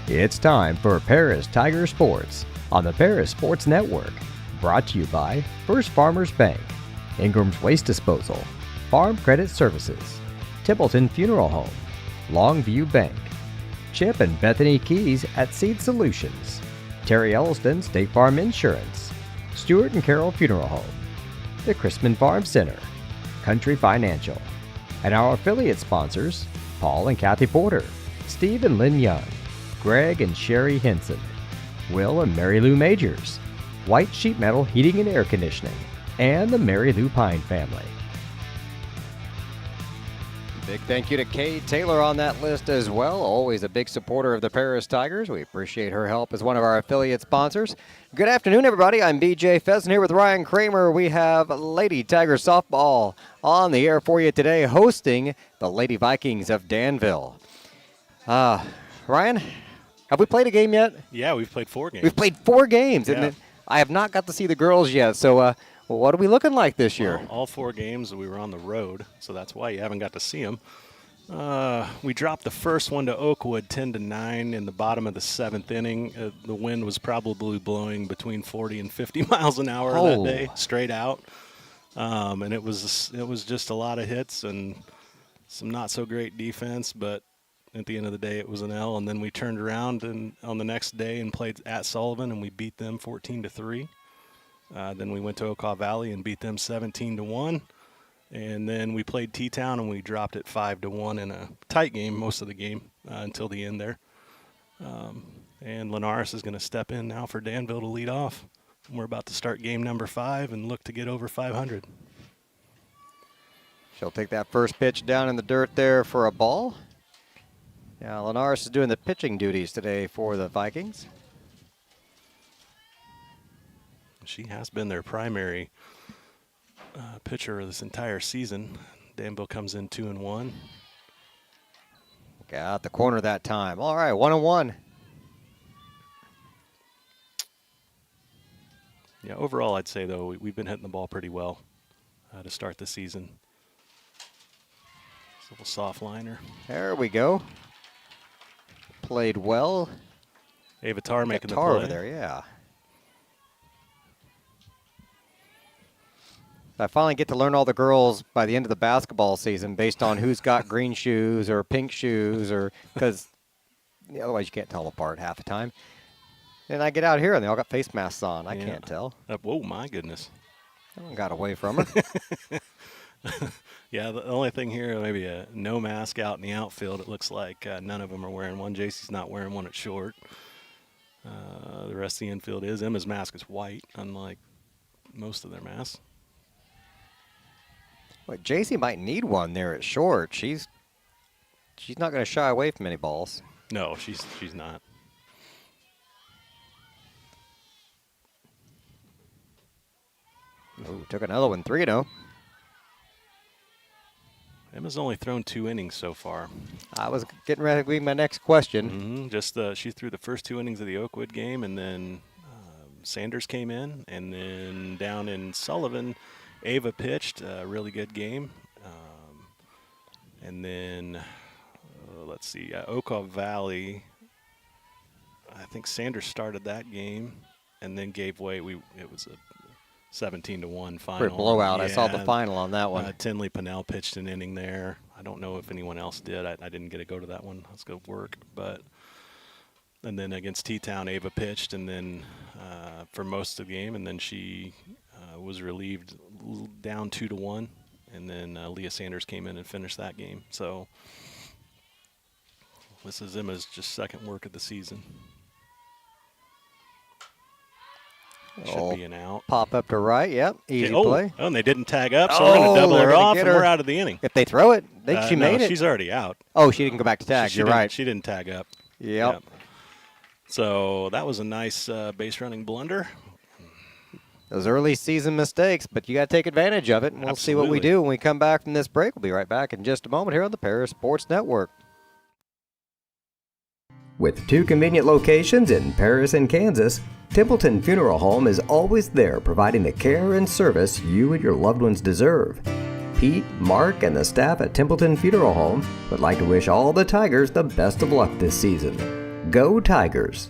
It's time for Paris Tiger Sports on the Paris Sports Network. Brought to you by First Farmers Bank, Ingram's Waste Disposal, Farm Credit Services, Templeton Funeral Home, Longview Bank, Chip and Bethany Keys at Seed Solutions, Terry Elliston State Farm Insurance, Stewart and Carroll Funeral Home, the Chrisman Farm Center, Country Financial, and our affiliate sponsors, Paul and Kathy Porter, Steve and Lynn Young, Greg and Sherry Henson, Will and Mary Lou Majors, White Sheet Metal Heating and Air Conditioning, and the Mary Lou Pine family. Big thank you to Kay Taylor on that list as well. Always a big supporter of the Paris Tigers. We appreciate her help as one of our affiliate sponsors. Good afternoon, everybody. I'm BJ Fezzan here with Ryan Kramer. We have Lady Tiger Softball on the air for you today, hosting the Lady Vikings of Danville. Ryan, have we played a game yet? Yeah, we've played 4 games. We've played 4 games, yeah. and I have not got to see the girls yet. So what are we looking like this year? Well, all 4 games we were on the road, so that's why you haven't got to see them. We dropped the first one to Oakwood 10-9 in the bottom of the 7th inning. The wind was probably blowing between 40 and 50 miles an hour that day, straight out. And it was just a lot of hits and some not so great defense, but at the end of the day, it was an L, and then we turned around and on the next day and played at Sullivan, and we beat them 14-3. Then we went to Okaw Valley and beat them 17-1, and then we played T-Town and we dropped it 5-1 in a tight game most of the game until the end there. And Linares is going to step in now for Danville to lead off. And we're about to start game number 5 and look to get over 500. She'll take that first pitch down in the dirt there for a ball. Now, Linares is doing the pitching duties today for the Vikings. She has been their primary pitcher this entire season. Danville comes in 2-1. Got the corner that time. All right, 1-1. Yeah, overall, I'd say, though, we've been hitting the ball pretty well to start the season. It's a little soft liner. There we go. Played well. Avatar making the play. Over there, yeah. I finally get to learn all the girls by the end of the basketball season based on who's got green shoes or pink shoes, or because otherwise you can't tell them apart half the time. And I get out here and they all got face masks on. I can't tell. Whoa, my goodness. That one got away from her. Yeah, the only thing here, maybe a no mask out in the outfield. It looks like none of them are wearing one. JC's not wearing one at short. The rest of the infield is. Emma's mask is white, unlike most of their masks. Well, JC might need one there at short. She's not going to shy away from any balls. No, she's not. Ooh, took another one, 3-0. Emma's only thrown 2 innings so far. I was getting ready to be my next question. Mm-hmm. She threw the first 2 innings of the Oakwood game, and then Sanders came in, and then down in Sullivan, Ava pitched a really good game. And then, let's see, Okaw Valley, I think Sanders started that game and then gave way. It was a 17-1 final. Pretty blowout. Yeah, I saw the final on that one. Tinley Pinnell pitched an inning there. I don't know if anyone else did. I didn't get to go to that one. Let's go work. And then against T-Town, Ava pitched, and then for most of the game, and then she was relieved down 2-1, and then Leah Sanders came in and finished that game. So this is Emma's just second work of the season. Should be an out. Pop up to right, yep, easy play. Oh, and they didn't tag up, so we're going to double her off, and we're out of the inning. If they throw it, she made it. She's already out. Oh, she didn't go back to tag, you're right. She didn't tag up. Yep. So that was a nice base running blunder. Those early season mistakes, but you got to take advantage of it, and we'll see what we do when we come back from this break. We'll be right back in just a moment here on the Paris Sports Network. With 2 convenient locations in Paris and Kansas, Templeton Funeral Home is always there providing the care and service you and your loved ones deserve. Pete, Mark, and the staff at Templeton Funeral Home would like to wish all the Tigers the best of luck this season. Go Tigers!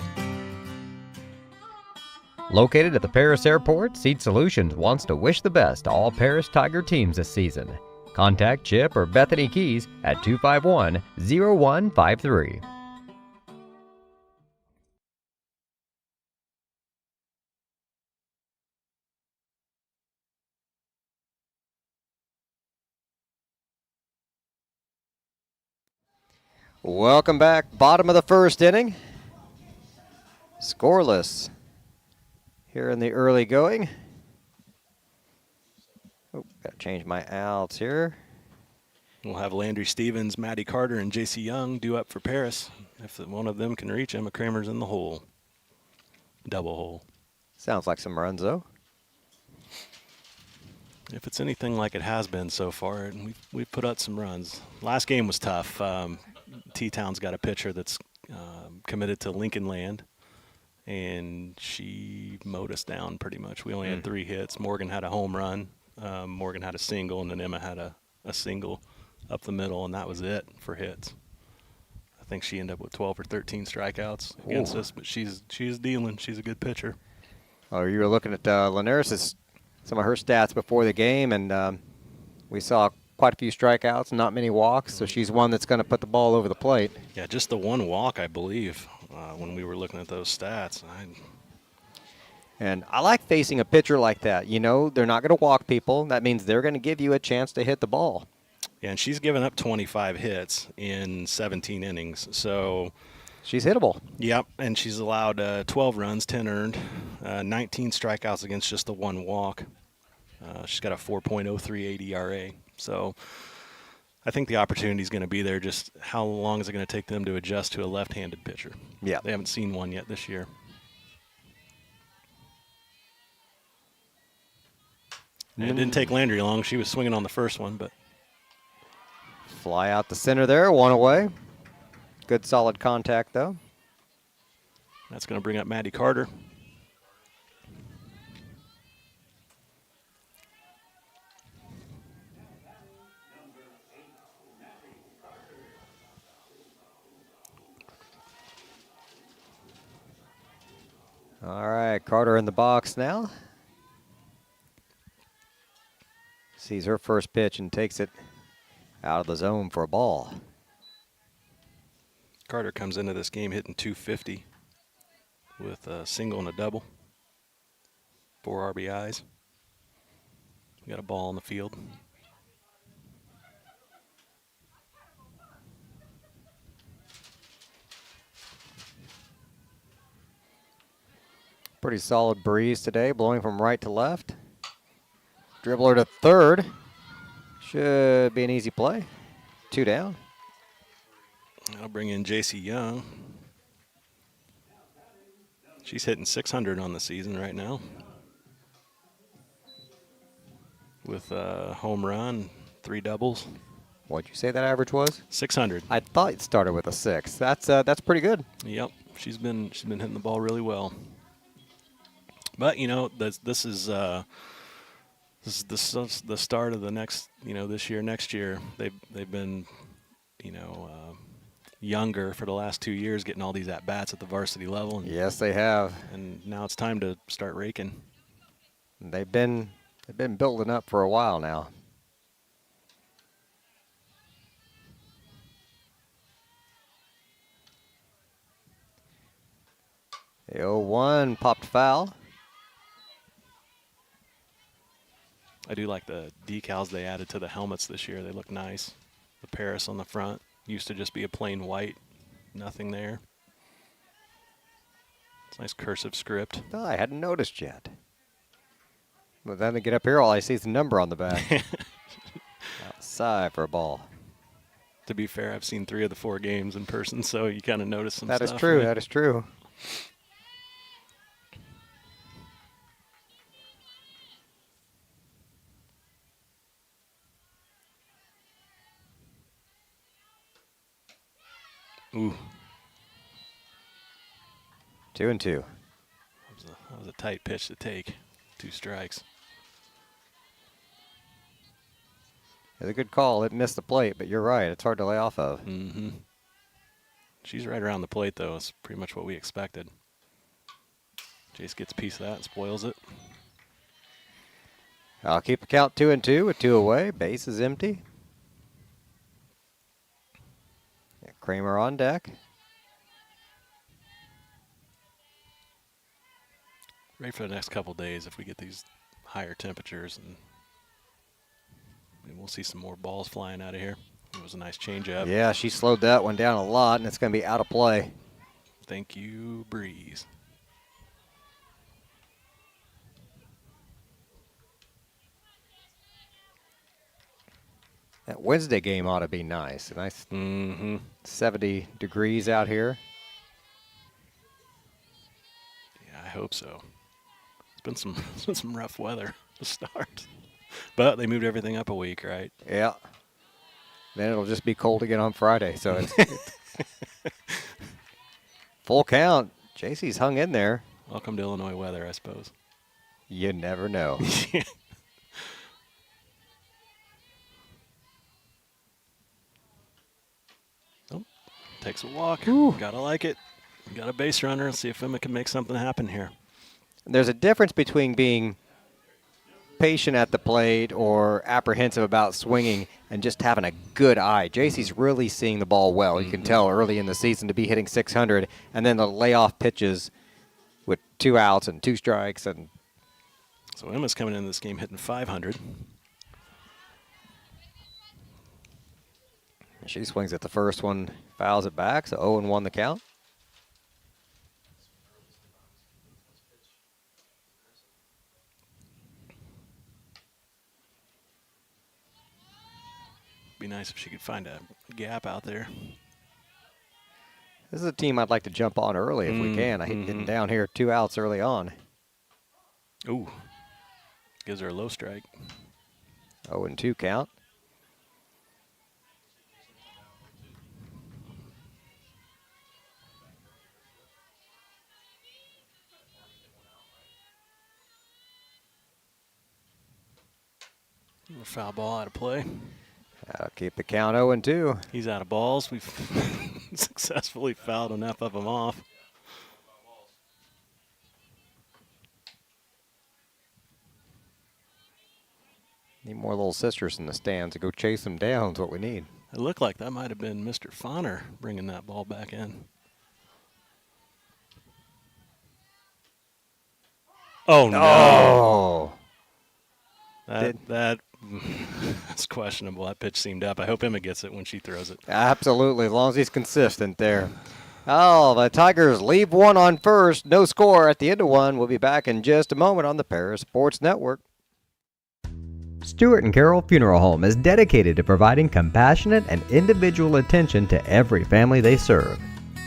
Located at the Paris Airport, Seed Solutions wants to wish the best to all Paris Tiger teams this season. Contact Chip or Bethany Keys at 251-0153. Welcome back. Bottom of the first inning. Scoreless here in the early going. Oh, gotta change my outs here. We'll have Landry Stevens, Matty Carter, and J.C. Young due up for Paris. If one of them can reach Emma Kramer's in the hole. Double hole. Sounds like some runs, though. If it's anything like it has been so far, we've put out some runs. Last game was tough. T-Town's got a pitcher that's committed to Lincoln Land, and she mowed us down pretty much. We only had 3 hits. Morgan had a home run. Morgan had a single, and then Emma had a single up the middle, and that was it for hits. I think she ended up with 12 or 13 strikeouts against us, but she's dealing. She's a good pitcher. Oh, you were looking at Linares' some of her stats before the game, and we saw quite a few strikeouts, not many walks, so she's one that's going to put the ball over the plate. Yeah, just the one walk, I believe, when we were looking at those stats. And I like facing a pitcher like that. You know, they're not going to walk people. That means they're going to give you a chance to hit the ball. Yeah, and she's given up 25 hits in 17 innings, so she's hittable. Yep, and she's allowed 12 runs, 10 earned, 19 strikeouts against just the one walk. She's got a 4.038 ERA. So I think the opportunity is going to be there. Just how long is it going to take them to adjust to a left-handed pitcher? Yeah. They haven't seen one yet this year. And it didn't take Landry long. She was swinging on the first one, but. Fly out the center there, one away. Good solid contact, though. That's going to bring up Maddie Carter. All right, Carter in the box now. Sees her first pitch and takes it out of the zone for a ball. Carter comes into this game hitting .250 with a single and a double. 4 RBIs. We got a ball on the field. Pretty solid breeze today, blowing from right to left. Dribbler to third. Should be an easy play. 2 down. I'll bring in J.C. Young. She's hitting .600 on the season right now. With a home run, 3 doubles. What'd you say that average was? .600. I thought it started with a 6. That's pretty good. Yep, she's been hitting the ball really well. But you know, this is the start of the next, this year, next year. They've been, younger for the last 2 years, getting all these at bats at the varsity level. And, yes, they have. And now it's time to start raking. They've been building up for a while now. The 0-1 popped foul. I do like the decals they added to the helmets this year. They look nice. The Paris on the front used to just be a plain white, nothing there. It's nice cursive script. Oh, I hadn't noticed yet. But then to get up here, all I see is the number on the back. Outside for a ball. To be fair, I've seen 3 of the 4 games in person, so you kind of notice some stuff. That is true. That is true. Ooh. 2-2. That was a tight pitch to take. 2 strikes. It's a good call. It missed the plate, but you're right. It's hard to lay off of. Mm-hmm. She's right around the plate, though. It's pretty much what we expected. Jace gets a piece of that and spoils it. I'll keep the count 2-2 with 2 away. Base is empty. Kramer on deck. Ready for the next couple days if we get these higher temperatures, and we'll see some more balls flying out of here. It was a nice change-up. Yeah, she slowed that one down a lot, and it's going to be out of play. Thank you, Breeze. That Wednesday game ought to be nice. A nice 70 degrees out here. Yeah, I hope so. It's been some rough weather to start. But they moved everything up a week, right? Yeah. Then it'll just be cold again on Friday. So it's full count. JC's hung in there. Welcome to Illinois weather, I suppose. You never know. Takes a walk. Ooh. Gotta like it. Got a base runner. See if Emma can make something happen here. There's a difference between being patient at the plate or apprehensive about swinging and just having a good eye. JC's really seeing the ball well. You can tell early in the season to be hitting 600, and then the layoff pitches with 2 outs and 2 strikes. And So Emma's coming into this game hitting 500. she swings at the first one, fouls it back, so 0-1 the count. Be nice if she could find a gap out there. This is a team I'd like to jump on early if we can. I hate getting down here 2 outs early on. Ooh. Gives her a low strike. 0-2 count. A foul ball out of play. I'll keep the count 0-2. He's out of balls. We've successfully fouled enough of them off. Need more little sisters in the stands to go chase them down is what we need. It looked like that might have been Mr. Fonner bringing that ball back in. Oh, no. Oh! That's questionable. That pitch seemed up. I hope Emma gets it when she throws it. Absolutely, as long as he's consistent there. Oh, the Tigers leave one on first. No score at the end of one. We'll be back in just a moment on the Paris Sports Network. Stewart and Carroll Funeral Home is dedicated to providing compassionate and individual attention to every family they serve,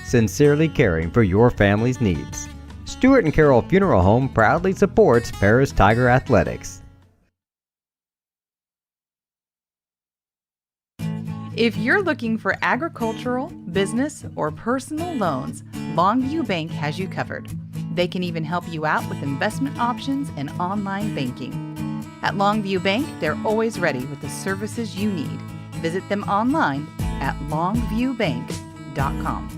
sincerely caring for your family's needs. Stewart and Carroll Funeral Home proudly supports Paris Tiger Athletics. If you're looking for agricultural, business, or personal loans, Longview Bank has you covered. They can even help you out with investment options and online banking. At Longview Bank, they're always ready with the services you need. Visit them online at longviewbank.com.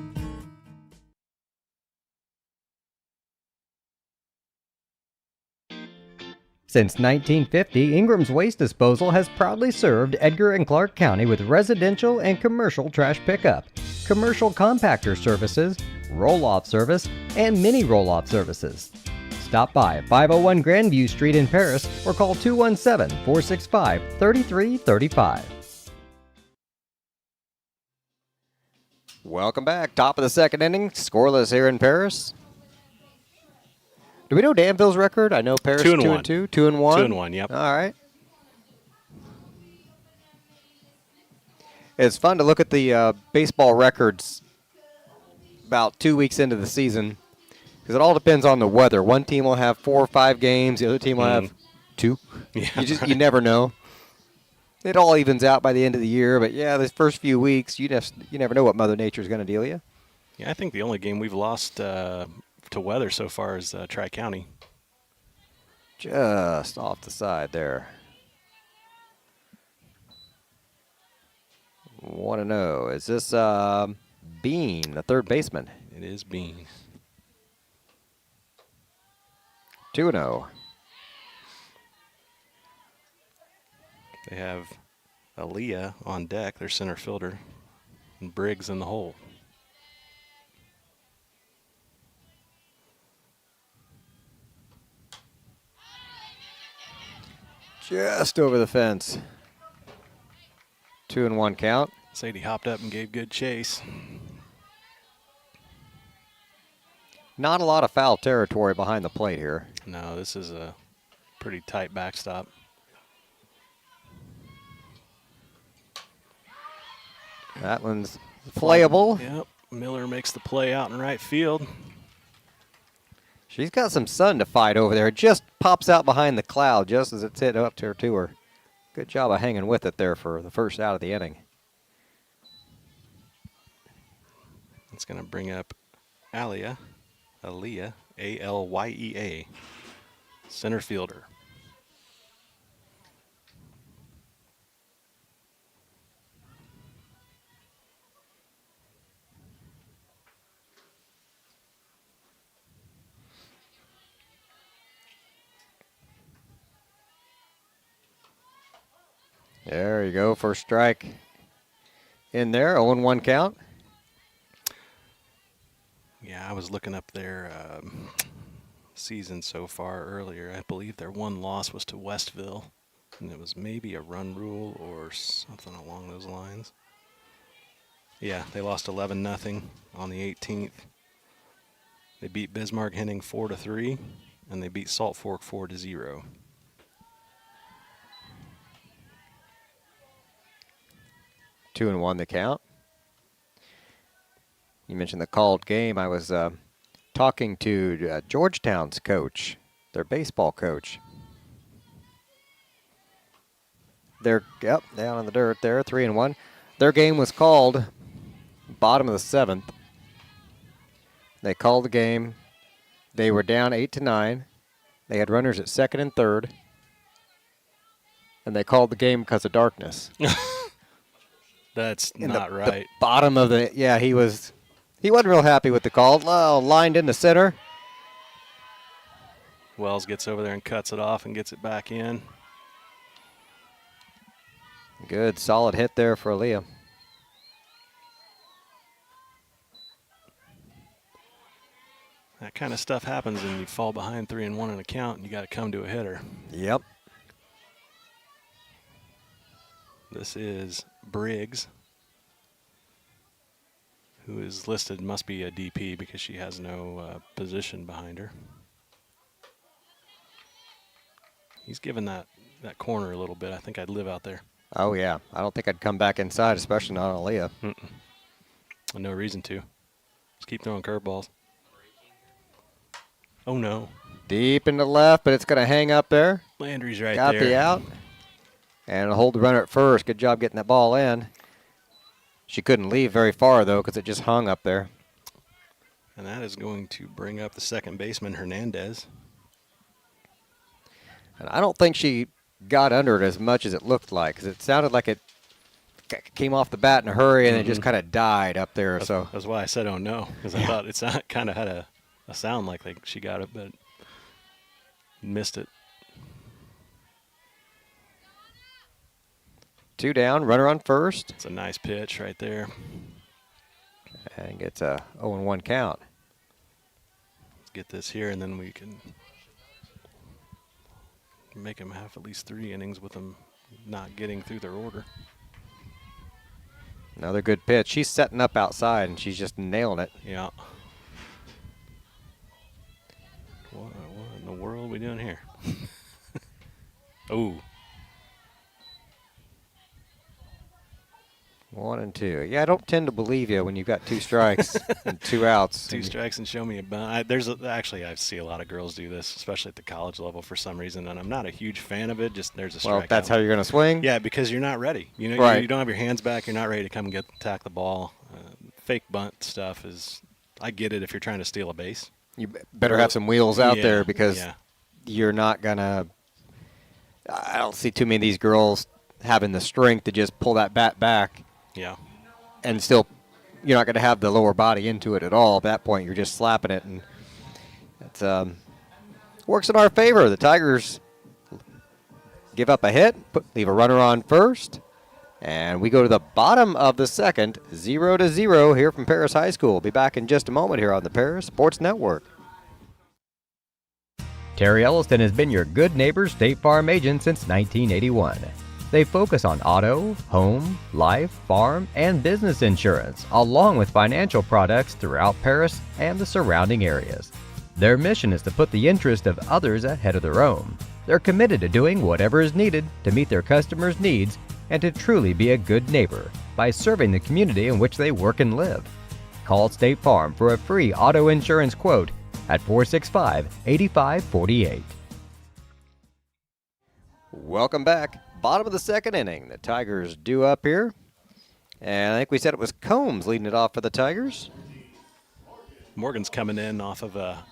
Since 1950, Ingram's Waste Disposal has proudly served Edgar and Clark County with residential and commercial trash pickup, commercial compactor services, roll-off service, and mini roll-off services. Stop by at 501 Grandview Street in Paris or call 217-465-3335. Welcome back. Top of the second inning. Scoreless here in Paris. Do we know Danville's record? I know Paris 2-1. 2-2. 2-1? 2-1, yep. All right. It's fun to look at the baseball records about 2 weeks into the season because it all depends on the weather. One team will have 4 or 5 games. The other team will have 2. Yeah, You never know. It all evens out by the end of the year. But, yeah, the first few weeks, you never know what Mother Nature is going to deal you. Yeah, I think the only game we've lost to weather so far is Tri-County. Just off the side there. 1-0. Is this Bean, the third baseman. It is Bean. 2-0. They have Aaliyah on deck, their center fielder, and Briggs in the hole. Just over the fence. 2-1 count. Sadie hopped up and gave good chase. Not a lot of foul territory behind the plate here. No, this is a pretty tight backstop. That one's playable. Yep. Miller makes the play out in right field. She's got some sun to fight over there. It just pops out behind the cloud just as it's hit up to her. Good job of hanging with it there for the first out of the inning. It's going to bring up Aaliyah, A-L-Y-E-A, center fielder. There you go, first strike in there, 0-1 count. Yeah, I was looking up their season so far earlier. I believe their one loss was to Westville, and it was maybe a run rule or something along those lines. Yeah, they lost 11-0 on the 18th. They beat Bismarck Henning 4-3, and they beat Salt Fork 4-0. 2-1 the count. You mentioned the called game. I was talking to Georgetown's coach, their baseball coach. They're down in the dirt there, 3-1. Their game was called bottom of the 7th. They called the game. They were down 8-9. They had runners at second and third. And they called the game because of darkness. That's In not the right. Bottom of the, yeah, he wasn't real happy with the call. Lined into center. Wells gets over there and cuts it off and gets it back in. Good, solid hit there for Aaliyah. That kind of stuff happens when you fall behind 3-1 in a count and you got to come to a hitter. Yep. This is Briggs, who is listed, must be a DP because she has no position behind her. He's given that corner a little bit. I think I'd live out there. Oh, yeah. I don't think I'd come back inside, especially not on Aaliyah. No reason to. Just keep throwing curveballs. Oh, no. Deep into left, but it's going to hang up there. Landry's right Got there. the out. And hold the runner at first. Good job getting that ball in. She couldn't leave very far, though, because it just hung up there. And that is going to bring up the second baseman, Hernandez. And I don't think she got under it as much as it looked like, because it sounded like it came off the bat in a hurry and it just kind of died up there. That's why I said, oh, no, because I thought it kind of had a sound like she got it, but missed it. 2 down, runner on first. It's a nice pitch right there. And gets a 0-1 count. Let's get this here, and then we can make them have at least 3 innings with them not getting through their order. Another good pitch. She's setting up outside, and she's just nailing it. Yeah. What in the world are we doing here? Oh. 1-2. Yeah, I don't tend to believe you when you've got 2 strikes and 2 outs. 2 strikes and show me a bunt. Actually, I see a lot of girls do this, especially at the college level for some reason, and I'm not a huge fan of it. Just there's a strikeout. Well, that's how you're going to swing? Yeah, because you're not ready. You know, right. You don't have your hands back. You're not ready to come and attack the ball. Fake bunt stuff is, I get it if you're trying to steal a base. You better have some wheels out there because yeah. You're not going to – I don't see too many of these girls having the strength to just pull that bat back. Yeah. And still you're not going to have the lower body into it at all. At that point, you're just slapping it, and it works in our favor. The Tigers give up a hit, leave a runner on first, and we go to the bottom of the second, 0-0 here from Paris High School. We'll be back in just a moment here on the Paris Sports Network. Terry Elliston has been your good neighbor State Farm agent since 1981. They focus on auto, home, life, farm, and business insurance, along with financial products throughout Paris and the surrounding areas. Their mission is to put the interest of others ahead of their own. They're committed to doing whatever is needed to meet their customers' needs and to truly be a good neighbor by serving the community in which they work and live. Call State Farm for a free auto insurance quote at 465-8548. Welcome back. Bottom of the second inning. The Tigers due up here. And I think we said it was Combs leading it off for the Tigers. Morgan's coming in off of a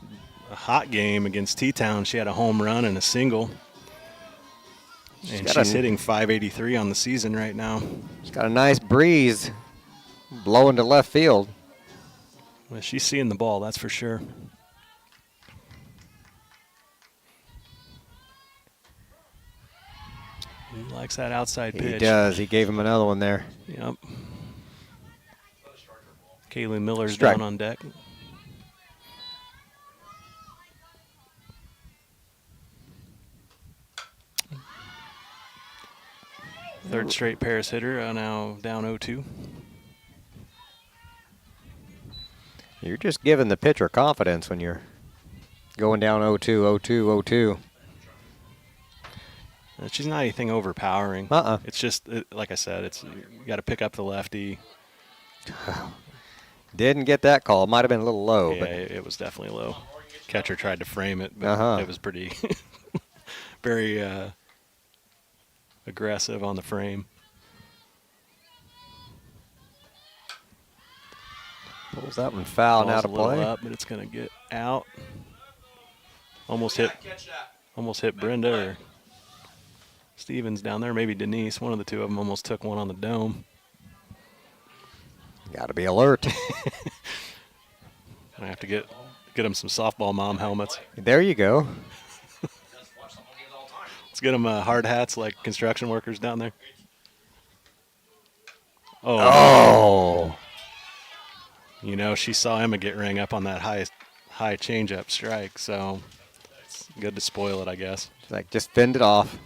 hot game against T-Town. She had a home run and a single. And she's hitting .583 on the season right now. She's got a nice breeze blowing to left field. Well, she's seeing the ball, that's for sure. He likes that outside pitch. He does. He gave him another one there. Yep. Kaylee Miller's Strike. down on deck. Third straight Paris hitter, now down 0-2. You're just giving the pitcher confidence when you're going down 0-2, 0-2, 0-2. She's not anything overpowering. It's just, like I said, you got to pick up the lefty. Didn't get that call. Might have been a little low. Yeah, but it was definitely low. Catcher tried to frame it, but it was pretty, very aggressive on the frame. Pulls that one foul now to Ball's a little play. up, but it's going to get out. Almost hit Brenda or Stevens down there, maybe Denise. One of the two of them almost took one on the dome. Got to be alert. I have to get them some softball mom helmets. There you go. Let's get them hard hats like construction workers down there. Oh. You know, she saw Emma get rang up on that high changeup strike, so it's good to spoil it, I guess. She's like, just fend it off.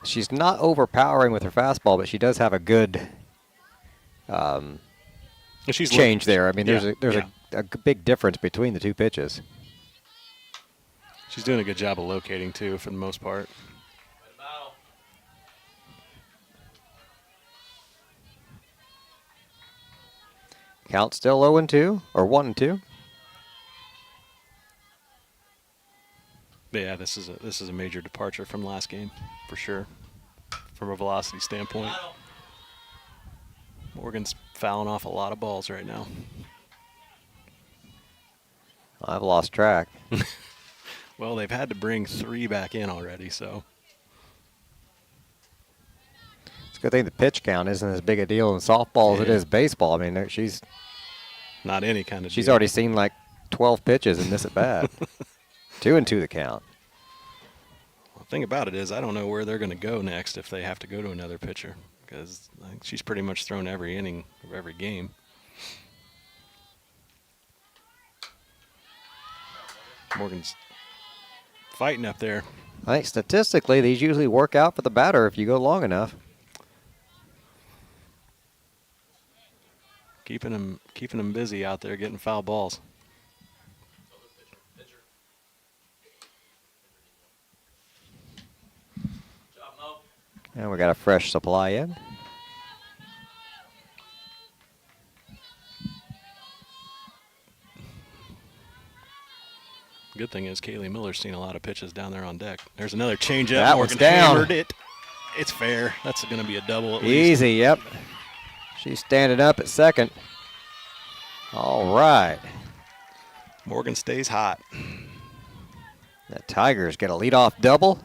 She's not overpowering with her fastball, but she does have a good change there. I mean, there's a big difference between the two pitches. She's doing a good job of locating, too, for the most part. Count still 0-2 or 1-2. Yeah, this is a major departure from last game, for sure, from a velocity standpoint. Morgan's fouling off a lot of balls right now. I've lost track. Well, they've had to bring 3 back in already, so. It's a good thing the pitch count isn't as big a deal in softball as it is baseball. I mean, she's not any kind of She's deal. already seen like 12 pitches in this at bat. 2-2 the count. The thing about it is I don't know where they're going to go next if they have to go to another pitcher, because I think she's pretty much thrown every inning of every game. Morgan's fighting up there. I think statistically these usually work out for the batter if you go long enough. Keeping them busy out there getting foul balls. And we got a fresh supply in. Good thing is Kaylee Miller's seen a lot of pitches down there on deck. There's another changeup. That Morgan one's down. hammered it. It's fair. That's going to be a double at least. Easy, yep. She's standing up at second. All right. Morgan stays hot. The Tigers get a leadoff double.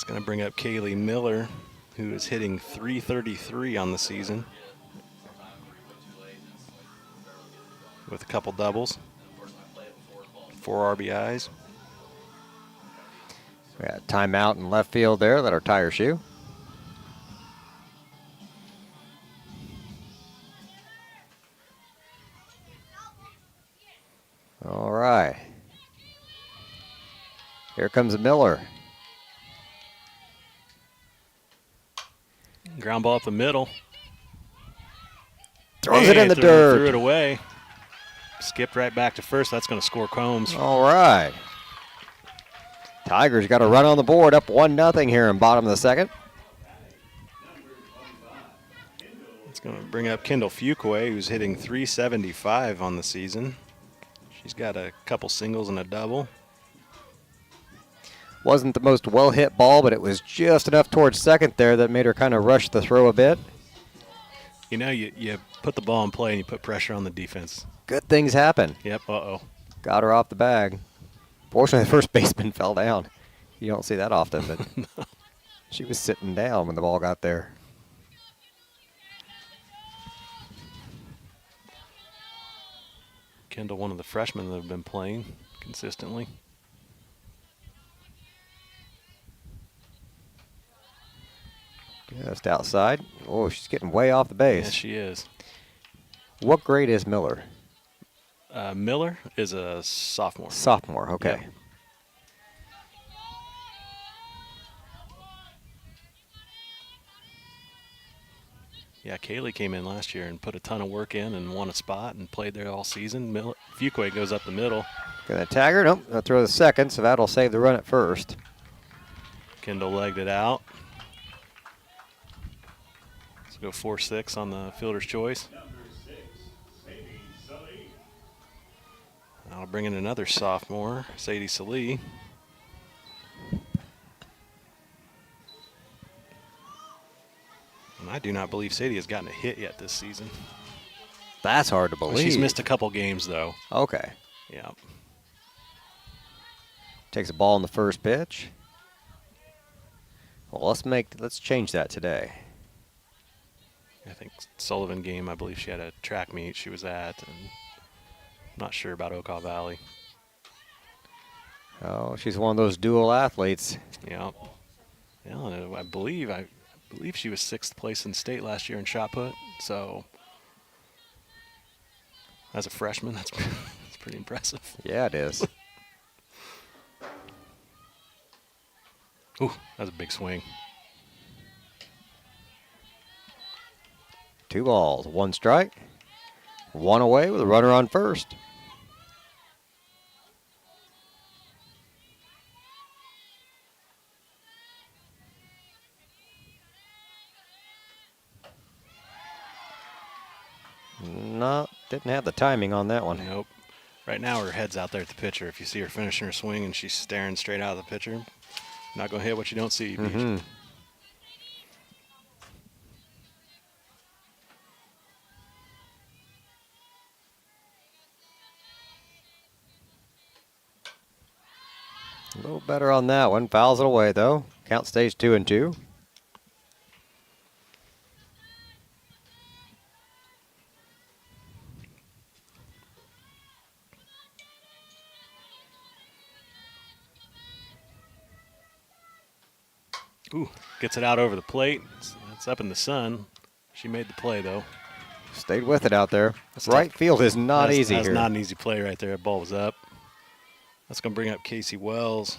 That's going to bring up Kaylee Miller, who is hitting .333 on the season with a couple doubles, 4 RBIs. We got a timeout in left field there. Let our tire shoe. All right. Here comes Miller. Ground ball up the middle. Throws it in the dirt. Threw it away. Skipped right back to first. That's going to score Combs. All right. Tigers got a run on the board, up 1-0 here in bottom of the second. It's going to bring up Kendall Fuqua, who's hitting .375 on the season. She's got a couple singles and a double. Wasn't the most well-hit ball, but it was just enough towards second there that made her kind of rush the throw a bit. You know, you put the ball in play and you put pressure on the defense. Good things happen. Yep, uh-oh. Got her off the bag. Fortunately, the first baseman fell down. You don't see that often, but No. She was sitting down when the ball got there. Kendall, one of the freshmen that have been playing consistently. Just outside. Oh, she's getting way off the base. Yes, she is. What grade is Miller? Miller is a sophomore. Sophomore, okay. Yep. Yeah, Kaylee came in last year and put a ton of work in and won a spot and played there all season. Fuqua goes up the middle. Gonna tag her. Nope, gonna throw the second, so that'll save the run at first. Kendall legged it out. Let's go 4-6 on the fielder's choice. I'll bring in another sophomore, Sadie Salee. And I do not believe Sadie has gotten a hit yet this season. That's hard to believe. She's missed a couple games, though. Okay. Yeah. Takes a ball in the first pitch. Well, let's change that today. I think Sullivan game, I believe she had a track meet she was at, and I'm not sure about Okaw Valley. Oh, she's one of those dual athletes. Yeah. Yeah, and I believe she was 6th place in state last year in shot put. So as a freshman, that's pretty impressive. Yeah, it is. Ooh, that was a big swing. 2 balls, 1 strike. 1 away with a runner on first. No, didn't have the timing on that one. Nope. Right now her head's out there at the pitcher. If you see her finishing her swing and she's staring straight out of the pitcher, not going to hit what you don't see. Mm-hmm. A little better on that one. Fouls it away, though. Count stays 2-2. Ooh, gets it out over the plate. It's up in the sun. She made the play, though. Stayed with it out there. That's Right tough. field is not easy That's here. not an easy play right there. That ball was up. That's going to bring up Casey Wells.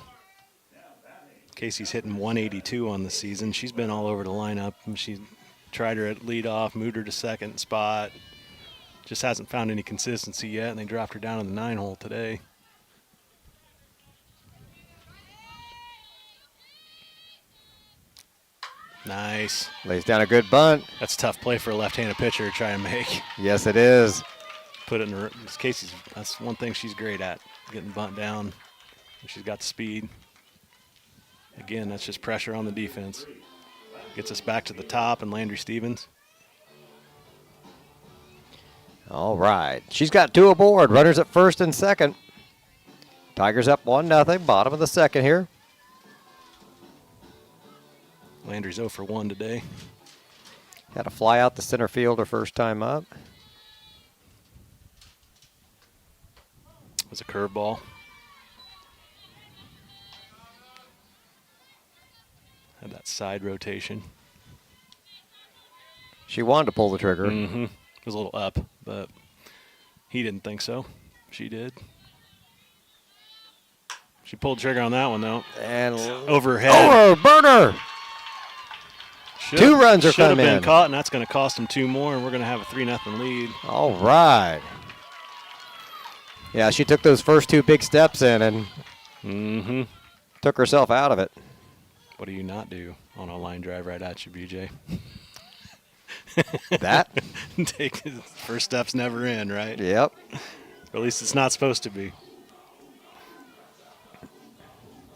Casey's hitting 182 on the season. She's been all over the lineup. She tried her at leadoff, moved her to second spot. Just hasn't found any consistency yet, and they dropped her down in the 9-hole today. Nice. Lays down a good bunt. That's a tough play for a left-handed pitcher to try and make. Yes, it is. Put it in her. Casey's. That's one thing she's great at, getting bunt down. She's got the speed. Again, that's just pressure on the defense. Gets us back to the top and Landry Stevens. All right. She's got 2 aboard. Runners at first and second. Tigers up 1-0. Bottom of the second here. Landry's 0 for 1 today. Had a fly out the center fielder first time up. It was a curveball. Had that side rotation. She wanted to pull the trigger. Mm-hmm. It was a little up, but he didn't think so. She did. She pulled the trigger on that one, though. And overhead. over, burner! 2 runs are Should have coming been in. caught, and that's going to cost them 2 more, and we're going to have a 3-0 lead. All right. Yeah, she took those first 2 big steps in and took herself out of it. What do you not do on a line drive right at you, BJ? That? Take first steps never in, right? Yep. Or at least it's not supposed to be.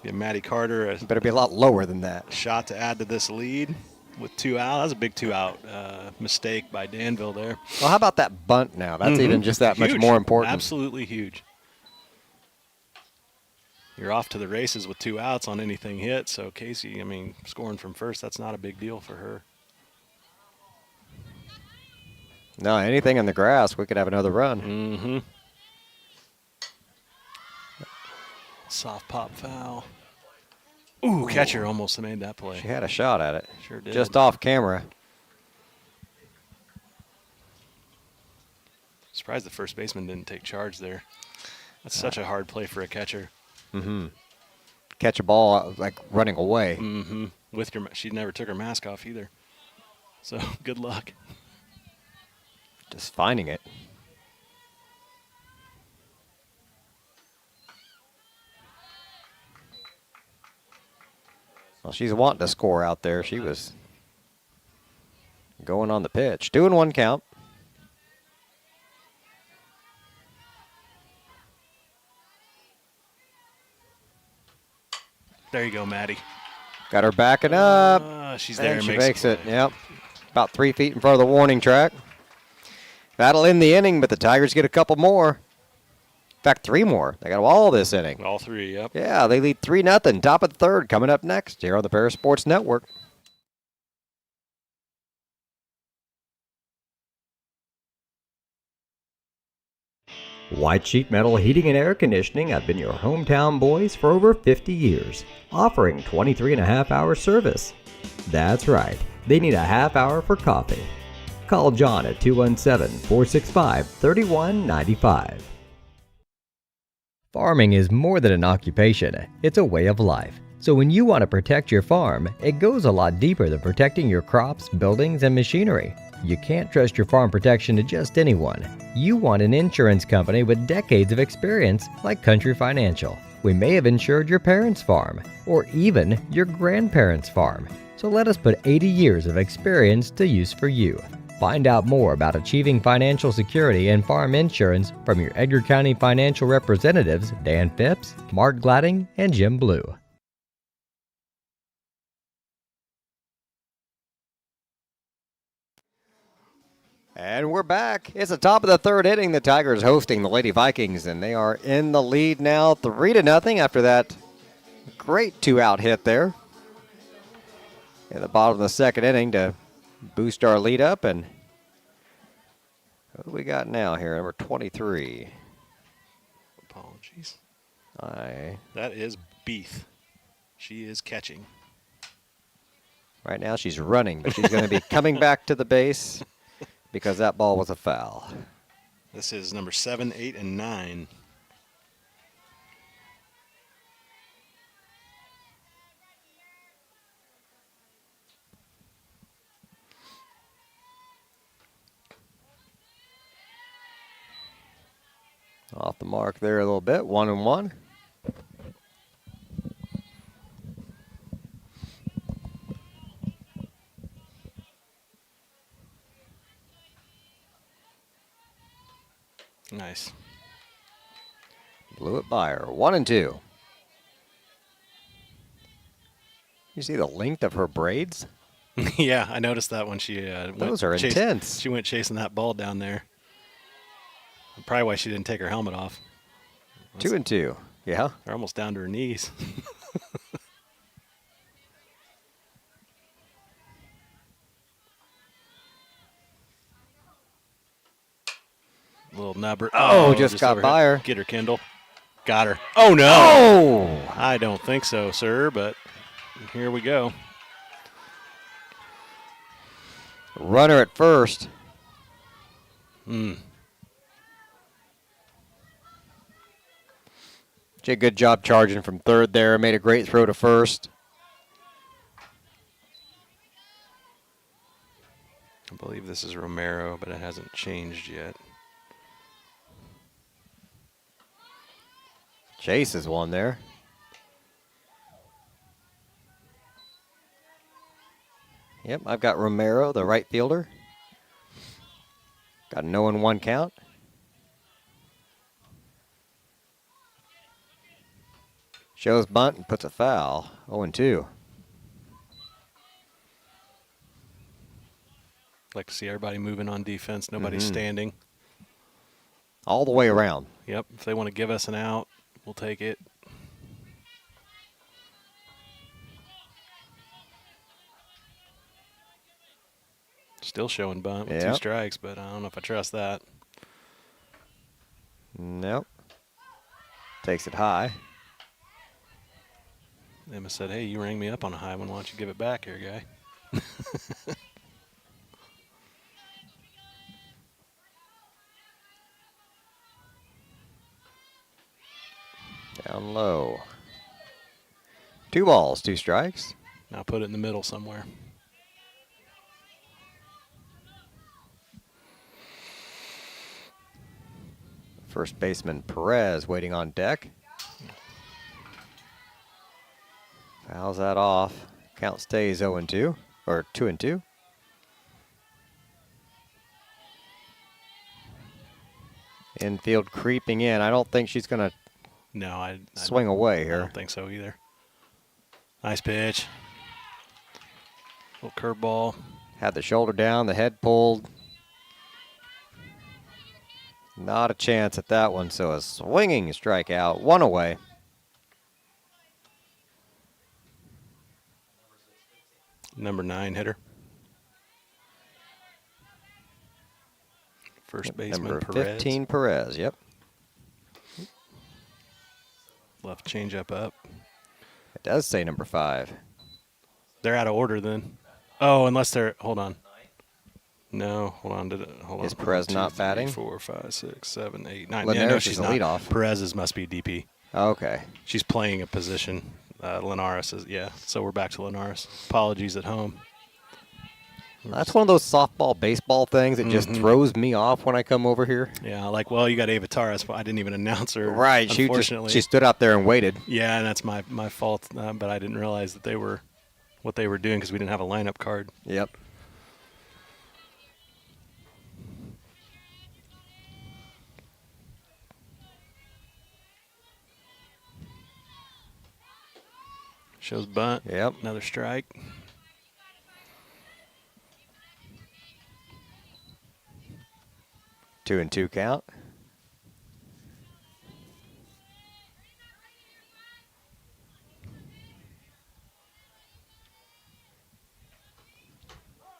Give Maddie Carter a Better be a lot lower than that. shot to add to this lead with 2 out. That was a big 2-out mistake by Danville there. Well, how about that bunt now? That's even just that much more important. Absolutely huge. You're off to the races with 2 outs on anything hit. So Casey, I mean, scoring from first, that's not a big deal for her. No, anything in the grass, we could have another run. Mm-hmm. Soft pop foul. Ooh, catcher almost made that play. She had a shot at it. Sure did. Just off camera. Surprised the first baseman didn't take charge there. That's such a hard play for a catcher. Catch a ball like running away. Mm-hmm. She never took her mask off either. So good luck. Just finding it. Well, she's wanting to score out there. She was going on the pitch. 2-1 count. There you go, Maddie. Got her backing up. She's there. And she makes makes the it. play. Yep. About 3 feet in front of the warning track. That'll end the inning, but the Tigers get a couple more. In fact, 3 more. They got all this inning. All 3, yep. Yeah, they lead 3-0. Top of the 3rd coming up next here on the Paris Sports Network. White Sheet Metal Heating and Air Conditioning have been your hometown boys for over 50 years, offering 23.5-hour service. That's right, they need a half hour for coffee. Call John at 217-465-3195. Farming is more than an occupation, it's a way of life. So when you want to protect your farm, it goes a lot deeper than protecting your crops, buildings, and machinery. You can't trust your farm protection to just anyone. You want an insurance company with decades of experience like Country Financial. We may have insured your parents' farm, or even your grandparents' farm. So let us put 80 years of experience to use for you. Find out more about achieving financial security and farm insurance from your Edgar County financial representatives, Dan Phipps, Mark Gladding, and Jim Blue. And we're back. It's the top of the 3rd inning. The Tigers hosting the Lady Vikings, and they are in the lead now 3-0 after that great 2-out hit there. In the bottom of the 2nd inning to boost our lead up. And what do we got now here? Number 23. Apologies. Aye. That is Beeth. She is catching. Right now she's running, but she's going to be coming back to the base because that ball was a foul. This is number 7, 8, and 9. Off the mark there a little bit. 1-1. Nice. Blew it by her. 1-2. You see the length of her braids? Yeah, I noticed that when she Those are intense. She went chasing that ball down there. Probably why she didn't take her helmet off. 2-2. Yeah. They're almost down to her knees. nubber. Oh, just got over by here. her. Get her, Kendall. Got her. Oh, no. Oh! I don't think so, sir, but here we go. Runner at first. Did a good job charging from third there. Made a great throw to first. I believe this is Romero, but it hasn't changed yet. Chase is one there. Yep, I've got Romero, the right fielder. Got a 0-1 count. Shows bunt and puts a foul. 0-2. Like to see everybody moving on defense. Nobody's standing. All the way around. Yep. If they want to give us an out, we'll take it. Still showing bunt with 2 strikes, but I don't know if I trust that. Nope. Takes it high. Emma said, hey, you rang me up on a high one. Why don't you give it back here, guy? Down low. 2 balls, 2 strikes. Now put it in the middle somewhere. First baseman Perez waiting on deck. Fouls that off. Count stays 0-2, or 2-2. Infield creeping in. I don't think she's going to I swing away I here. don't think so either. Nice pitch. Little curveball. Had the shoulder down, the head pulled. Not a chance at that one, so a swinging strikeout. 1 away. Number 9 hitter. First baseman Number Perez. 15 Perez, yep. Left changeup up. It does say number 5. They're out of order then. Oh, unless they're, hold on. No, hold on. Hold on. Is Perez 1, 2, not 3, batting? 4, 5, 6, 7, 8, 9. Linares Yeah, no, is she's the not. leadoff. Perez's must be DP. Okay. She's playing a position. Linares is, yeah. So we're back to Linares. Apologies at home. That's one of those softball, baseball things that just throws me off when I come over here. Yeah, like, well, you got Ava Taras. I didn't even announce her. Right. Unfortunately. She stood out there and waited. Yeah, and that's my fault. But I didn't realize that they were what they were doing because we didn't have a lineup card. Yep. Shows bunt. Yep. Another strike. Two and two count.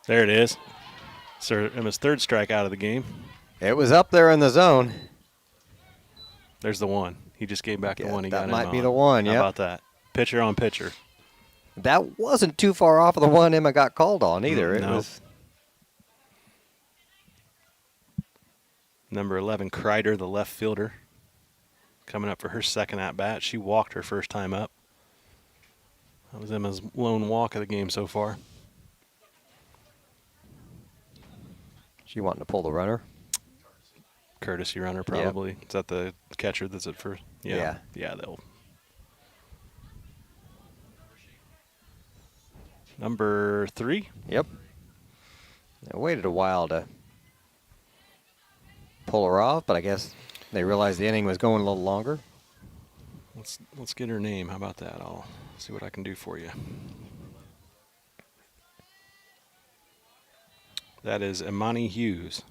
There it is. Sir Emma's third strike out of the game. It was up there in the zone. There's the one. He just gave back the one he got That him might be on. the one, How yep. about that? Pitcher on pitcher. That wasn't too far off of the one Emma got called on either. It No. was Number 11, Kreider, the left fielder, coming up for her second at-bat. She walked her first time up. That was Emma's lone walk of the game so far. she wanting to pull the runner. Courtesy runner, probably. Is that the catcher that's at first? Yeah. Yeah, they'll. Number 3. Yep. I waited a while to pull her off, but I guess they realized the inning was going a little longer. Let's get her name. How about that? I'll see what I can do for you. That is Imani Hughes.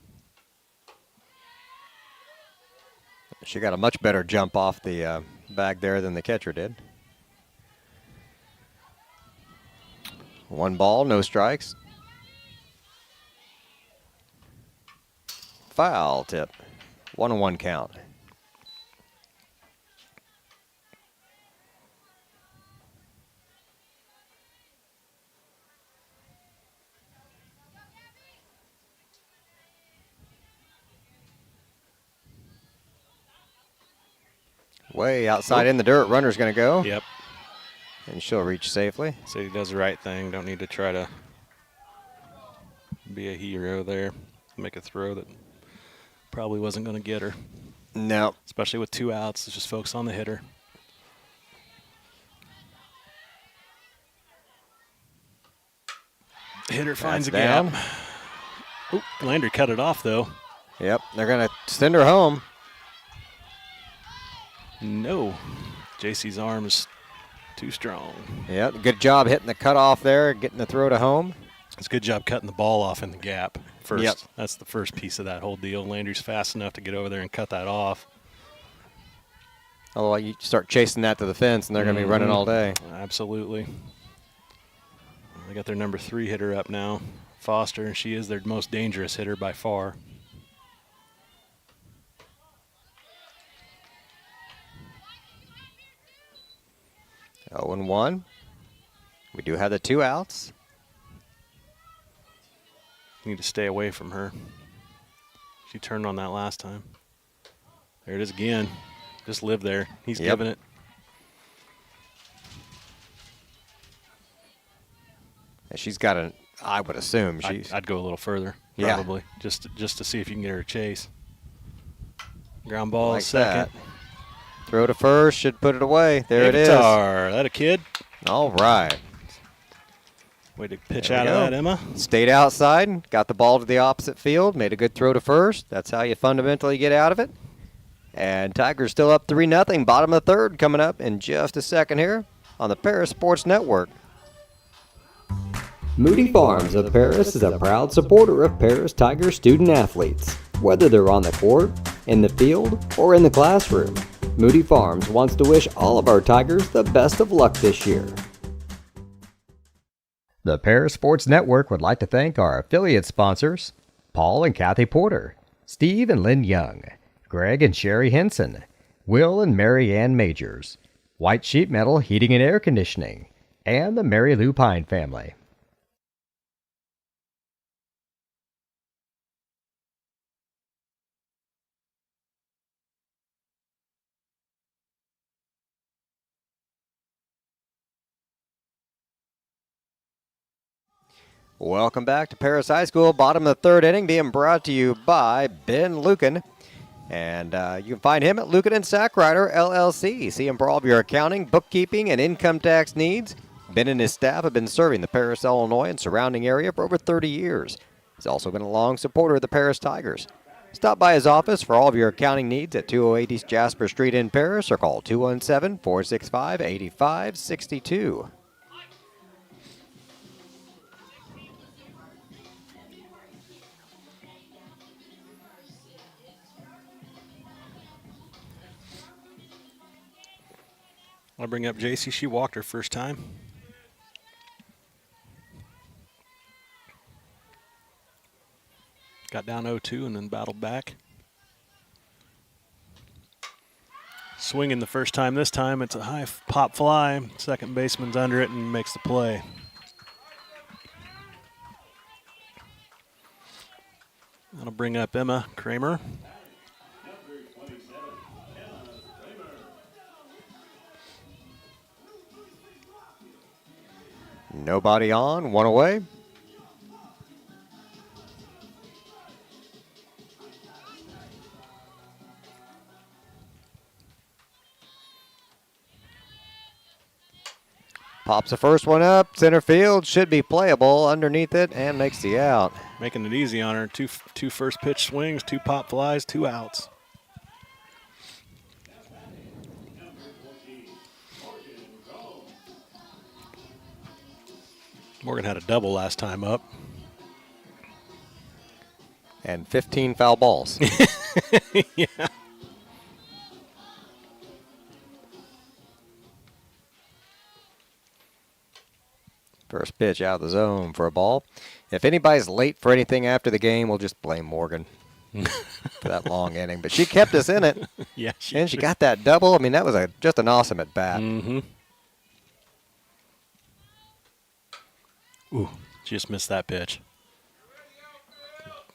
She got a much better jump off the bag there than the catcher did. 1 ball, no strikes. Foul tip. 1-1 count. Way outside in the dirt, runner's going to go. Yep. And she'll reach safely. So he does the right thing. Don't need to try to be a hero there. Make a throw that probably wasn't going to get her. No. Especially with 2 outs. Let's just focus on the hitter. Hitter finds a down. gap. Oop, Landry cut it off, though. Yep, they're going to send her home. No. JC's arm is too strong. Yep, good job hitting the cutoff there, getting the throw to home. It's a good job cutting the ball off in the gap first. Yep. That's the first piece of that whole deal. Landry's fast enough to get over there and cut that off. Oh, you start chasing that to the fence, and they're going to be running all day. Absolutely. They got their number 3 hitter up now, Foster, and she is their most dangerous hitter by far. Oh, 0-1. We do have the 2 outs. Need to stay away from her. She turned on that last time. There it is again. Just live there. He's giving it. And she's got an, I would assume she's. I'd go a little further, probably, just to see if you can get her a chase. Ground ball like second. That. Throw to first, should put it away. There it is. That a kid? All right. Way to pitch out of that, Emma. Stayed outside, got the ball to the opposite field, made a good throw to first. That's how you fundamentally get out of it. And Tigers still up 3-0. Bottom of the third coming up in just a second here on the Paris Sports Network. Moody Farms of Paris is a proud supporter of Paris Tiger student athletes. Whether they're on the court, in the field, or in the classroom, Moody Farms wants to wish all of our Tigers the best of luck this year. The Paris Sports Network would like to thank our affiliate sponsors, Paul and Kathy Porter, Steve and Lynn Young, Greg and Sherry Henson, Will and Mary Ann Majors, White Sheet Metal Heating and Air Conditioning, and the Mary Lou Pine family. Welcome back to Paris High School. Bottom of the third inning being brought to you by Ben Lucan. And you can find him at Lucan and Sackrider, LLC. See him for all of your accounting, bookkeeping, and income tax needs. Ben and his staff have been serving the Paris, Illinois, and surrounding area for over 30 years. He's also been a long supporter of the Paris Tigers. Stop by his office for all of your accounting needs at 208 East Jasper Street in Paris or call 217-465-8562. I'll bring up JC. She walked her first time. Got down 0-2 and then battled back. Swinging the first time. This time it's a high pop fly. Second baseman's under it and makes the play. That'll bring up Emma Kramer. Nobody on, one away. Pops the first one up, center field, should be playable underneath it, and makes the out. Making it easy on her. Two first pitch swings, 2 pop flies, 2 outs. Morgan had a double last time up. And 15 foul balls. Yeah. First pitch out of the zone for a ball. If anybody's late for anything after the game, we'll just blame Morgan. for that long inning. But she kept us in it. Yeah, And she got that double. I mean, that was just an awesome at bat. Mm-hmm. Ooh, she just missed that pitch.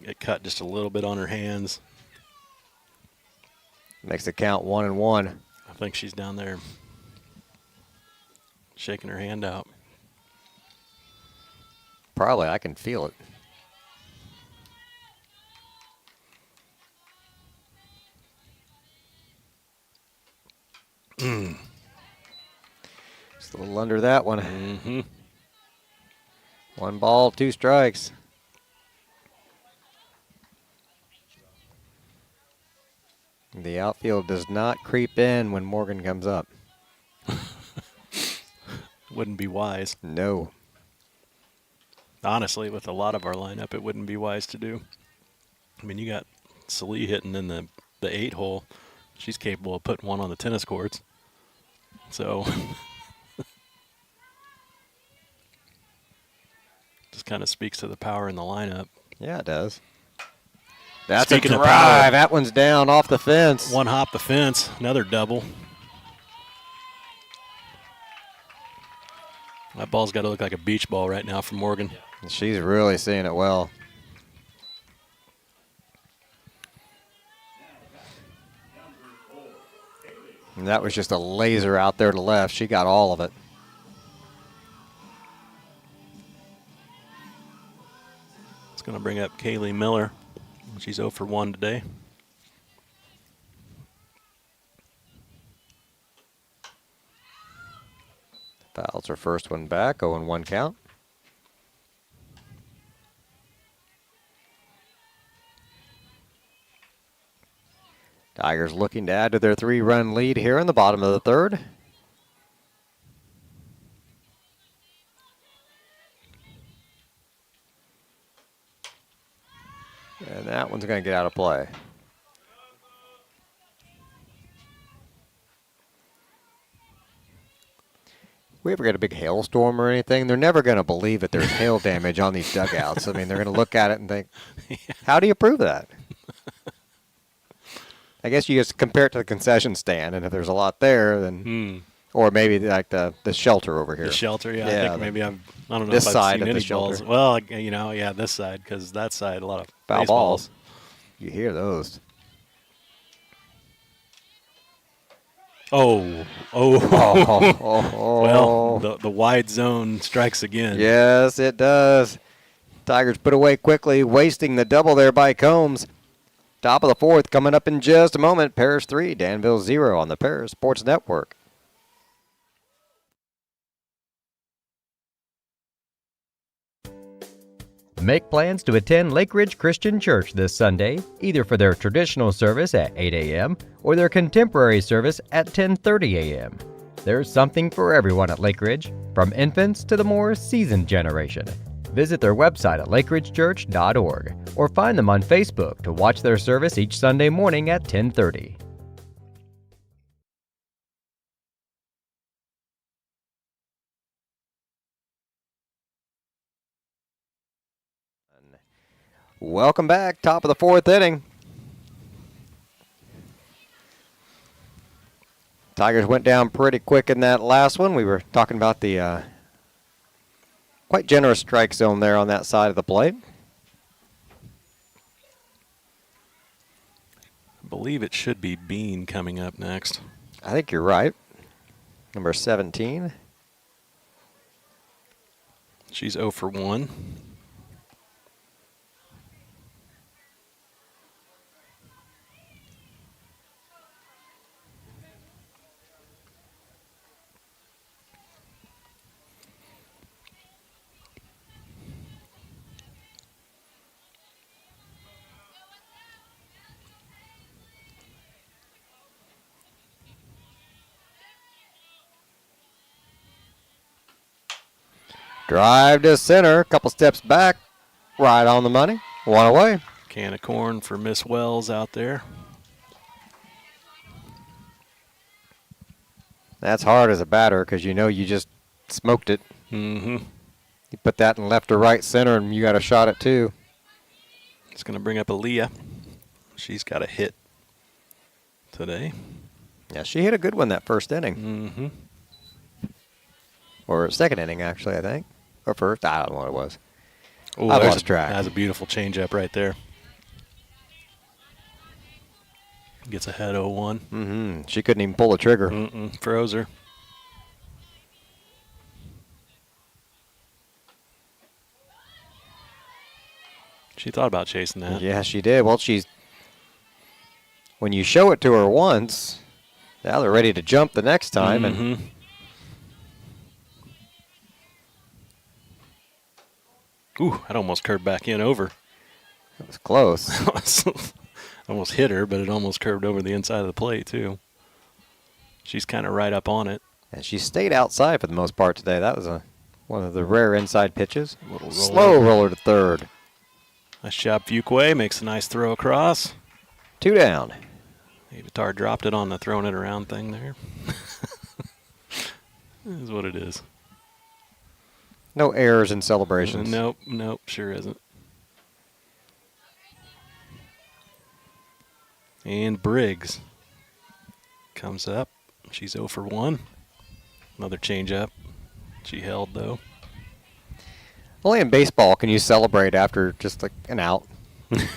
It cut just a little bit on her hands. Makes the count 1-1. I think she's down there shaking her hand out. Probably, I can feel it. Just a little under that one. Mm-hmm. 1 ball, 2 strikes. The outfield does not creep in when Morgan comes up. Wouldn't be wise. No. Honestly, with a lot of our lineup, it wouldn't be wise to do. I mean, you got Salee hitting in the 8-hole. She's capable of putting one on the tennis courts. So, just kind of speaks to the power in the lineup. Yeah, it does. That's Speaking a of drive. power. That one's down off the fence. One hop the fence, another double. That ball's got to look like a beach ball right now for Morgan. She's really seeing it well. And that was just a laser out there to left. She got all of it. It's going to bring up Kaylee Miller. She's 0 for 1 today. Fouls her first one back, 0-1 count. Tigers looking to add to their 3-run lead here in the bottom of the 3rd. And that one's going to get out of play. We ever get a big hailstorm or anything, they're never going to believe that there's hail damage on these dugouts. I mean, they're going to look at it and think, how do you prove that? I guess you just compare it to the concession stand, and if there's a lot there, then, or maybe like the shelter over here. The shelter, yeah. I think maybe I don't know this if side I've of seen the any balls. shelter. Well, you know, yeah, this side, because that side, a lot of Foul baseballs. balls. You hear those. Oh. Well, the wide zone strikes again. Yes, it does. Tigers put away quickly, wasting the double there by Combs. Top of the 4th coming up in just a moment. Paris 3, Danville 0 on the Paris Sports Network. Make plans to attend Lake Ridge Christian Church this Sunday, either for their traditional service at 8 a.m. or their contemporary service at 10:30 a.m. There's something for everyone at Lake Ridge, from infants to the more seasoned generation. Visit their website at lakeridgechurch.org or find them on Facebook to watch their service each Sunday morning at 10:30. Welcome back. Top of the 4th inning. Tigers went down pretty quick in that last one. We were talking about the quite generous strike zone there on that side of the plate. I believe it should be Bean coming up next. I think you're right. Number 17. She's 0 for 1. Drive to center, couple steps back, right on the money, 1 away. Can of corn for Miss Wells out there. That's hard as a batter because you know you just smoked it. Mm-hmm. You put that in left or right center and you got a shot at 2. It's going to bring up Aaliyah. She's got a hit today. Yeah, she hit a good one that first inning. Mm-hmm. Or second inning, actually, I think. Or first. I don't know what it was. Ooh, I lost track. That's a beautiful changeup right there. Gets ahead 0-1. Mm-hmm. She couldn't even pull the trigger. Froze her. She thought about chasing that. Yeah, she did. Well, when you show it to her once, now they're ready to jump the next time. And ooh, that almost curved back in over. it was close. Almost hit her, but it almost curved over the inside of the plate, too. She's kind of right up on it. And she stayed outside for the most part today. That was one of the rare inside pitches. Little roller. Slow roller to third. Nice job, Fuquay. Makes a nice throw across. 2 down. Avatar dropped it on the throwing it around thing there. Is what it is. No errors in celebrations. Nope, sure isn't. And Briggs comes up. She's 0 for 1. Another changeup. She held, though. Only in baseball can you celebrate after just like an out. You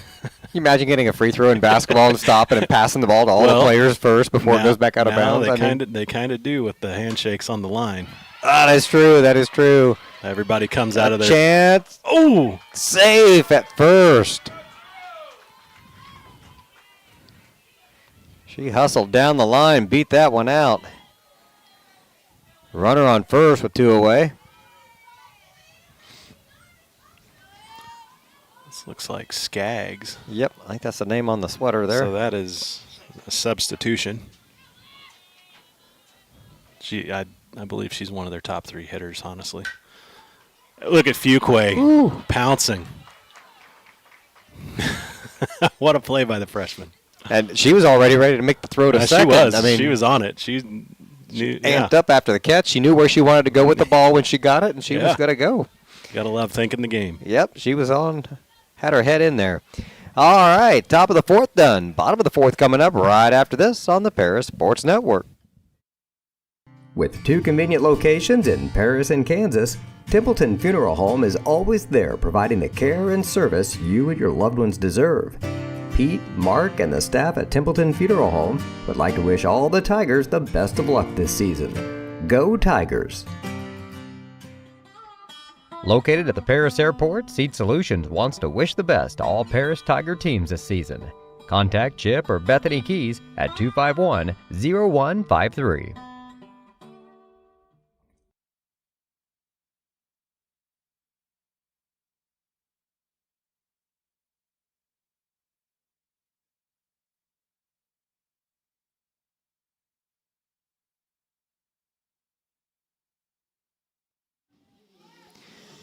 imagine getting a free throw in basketball and stopping and passing the ball to all the players first before it goes back out of bounds. They kind of do with the handshakes on the line. Ah, that is true. That is true. Everybody comes out of there. Chance. Oh, Safe at first. She hustled down the line, beat that one out. Runner on first with 2 away. this looks like Skaggs. Yep, I think that's the name on the sweater there. So that is a substitution. I believe she's one of their top 3 hitters, honestly. Look at Fuquay pouncing. What a play by the freshman. And she was already ready to make the throw to second. She was. I mean, she was on it. She knew, amped up after the catch. She knew where she wanted to go with the ball when she got it, and she was going to go. Gotta love thinking the game. Yep, she was on, had her head in there. All right, top of the 4th done. Bottom of the 4th coming up right after this on the Paris Sports Network. With 2 convenient locations in Paris and Kansas, Templeton Funeral Home is always there providing the care and service you and your loved ones deserve. Pete, Mark, and the staff at Templeton Funeral Home would like to wish all the Tigers the best of luck this season. Go Tigers! Located at the Paris Airport, Seat Solutions wants to wish the best to all Paris Tiger teams this season. Contact Chip or Bethany Keys at 251-0153.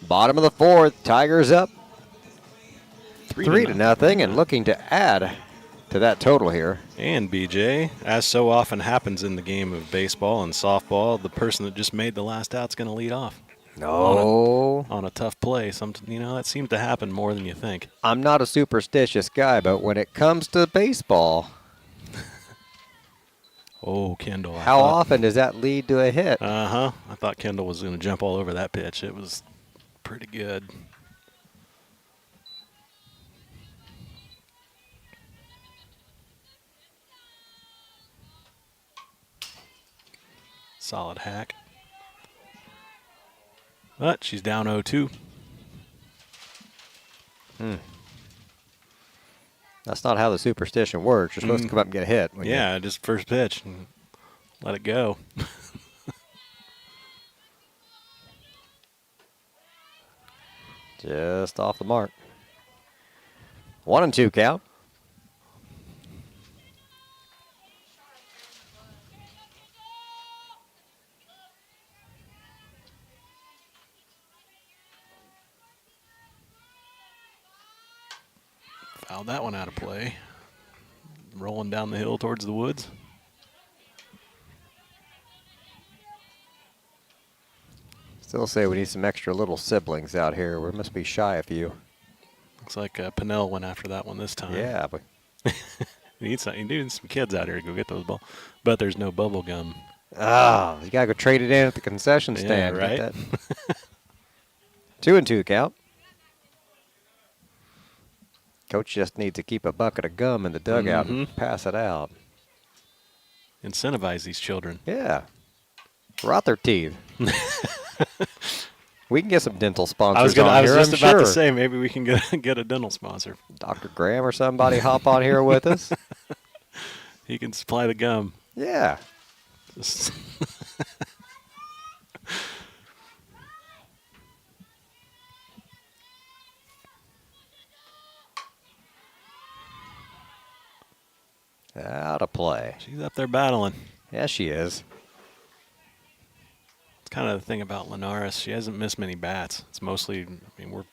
Bottom of the 4th, Tigers up 3-0 and looking to add to that total here. And BJ, as so often happens in the game of baseball and softball, the person that just made the last out's going to lead off. No. On a tough play. That seems to happen more than you think. I'm not a superstitious guy, but when it comes to baseball, oh, Kendall. How often does that lead to a hit? I thought Kendall was going to jump all over that pitch. It was pretty good. Solid hack. But she's down 0-2. That's not how the superstition works. You're supposed to come up and get a hit. Just first pitch and let it go. Just off the mark. 1-2 count. Fouled that one out of play. Rolling down the hill towards the woods. Still say we need some extra little siblings out here. We must be shy a few. Looks like Pinnell went after that one this time. Yeah, but You need some kids out here to go get those balls. But there's no bubble gum. Oh, you got to go trade it in at the concession stand. Yeah, right? Get that. 2-2 count. Coach just needs to keep a bucket of gum in the dugout and pass it out. Incentivize these children. Yeah. Rot their teeth. We can get some dental sponsors I was just about to say, maybe we can get a dental sponsor. Dr. Graham or somebody hop on here with us. He can supply the gum. Yeah. Out of play. She's up there battling. Yeah, she is. It's kind of the thing about Linares. She hasn't missed many bats. It's mostly, we're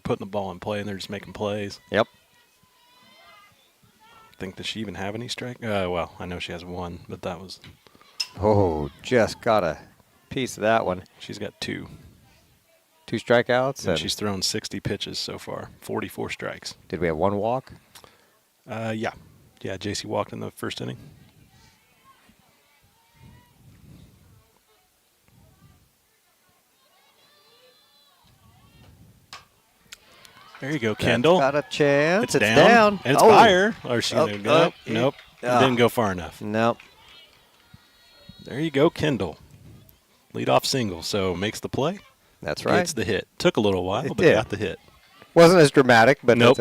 putting the ball in play, and they're just making plays. Yep. Does she even have any strike? Well, I know she has one, but that was. Oh, just got a piece of that one. She's got 2. 2 strikeouts. And she's thrown 60 pitches so far, 44 strikes. Did we have 1 walk? Yeah. Yeah, JC walked in the first inning. There you go, Kendall. Got a chance. It's down. And it's fire. Or she gonna go? Nope. Oh. Didn't go far enough. Nope. There you go, Kendall. Leadoff single, so makes the play. That's right. Gets the hit. Took a little while, but did. got the hit. Wasn't as dramatic, but nope.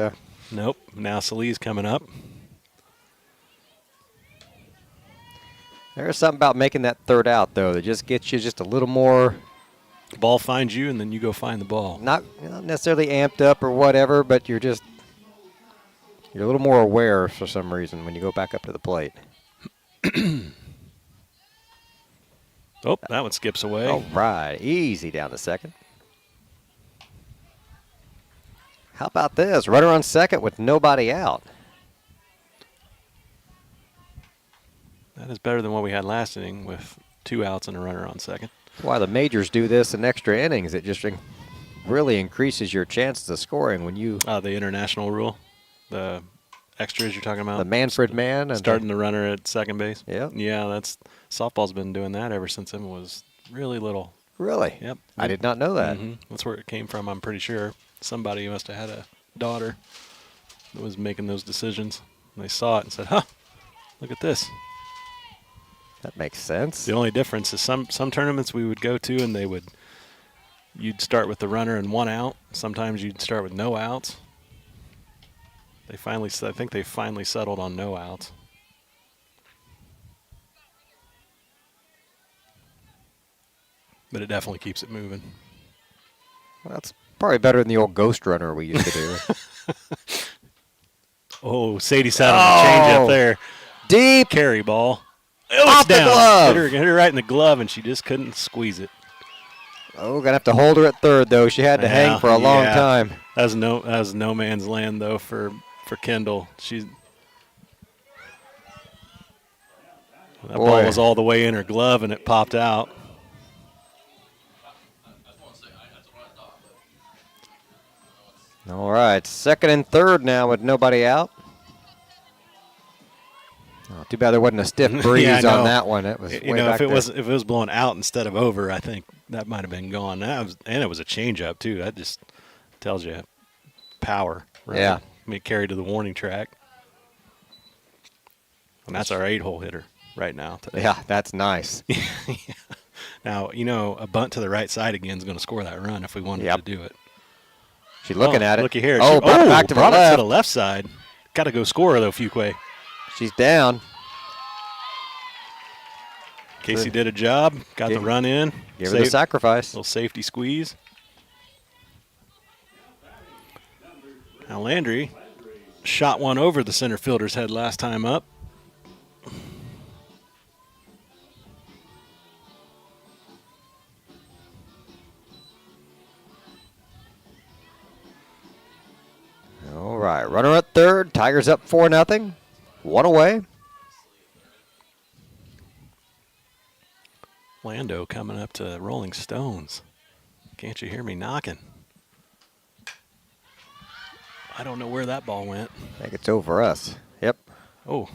Nope. Now Salih's coming up. There's something about making that third out, though, that just gets you just a little more. The ball finds you, and then you go find the ball. Not necessarily amped up or whatever, but you're a little more aware for some reason when you go back up to the plate. Oh, that one skips away. All right. Easy down to second. How about this? Runner on second with nobody out. That is better than what we had last inning with 2 outs and a runner on second. That's why the majors do this in extra innings. It just really increases your chances of scoring when you. The international rule, the extras you're talking about. The Manfred man. And starting the runner at second base. Yep. Yeah, softball's been doing that ever since it was really little. Really? Yep. I did not know that. That's where it came from, I'm pretty sure. Somebody must have had a daughter that was making those decisions. And they saw it and said, look at this. That makes sense. The only difference is some tournaments we would go to and you'd start with the runner and 1 out. Sometimes you'd start with no outs. I think they finally settled on no outs. But it definitely keeps it moving. Well, that's probably better than the old ghost runner we used to do. Oh, Sadie sat on the change up there. Deep carry ball. Oh, it's down. The glove. Hit her right in the glove, and she just couldn't squeeze it. Oh, gonna have to hold her at third though. She had to hang for a long time. That was no man's land though for Kendall. That ball was all the way in her glove, and it popped out. All right, second and third now with nobody out. Oh, too bad there wasn't a stiff breeze on that one. It was way back there. If it was blowing out instead of over, I think that might have been gone. And it was a changeup too. That just tells you power. Right? Yeah. Carried to the warning track. And that's our 8-hole hitter right now today. Yeah, that's nice. Yeah. Now, a bunt to the right side again is going to score that run if we wanted to do it. She's looking at it. Looky here. Back to the left. It to the left side. Got to go score though, Fuquay. She's down. Casey did a job. Got the run in. Give her the sacrifice. Little safety squeeze. Now Landry shot one over the center fielder's head last time up. All right, runner at third. Tigers up 4-0. 1 away. Lando coming up to Rolling Stones. Can't you hear me knocking? I don't know where that ball went. I think it's over us. Yep. Oh.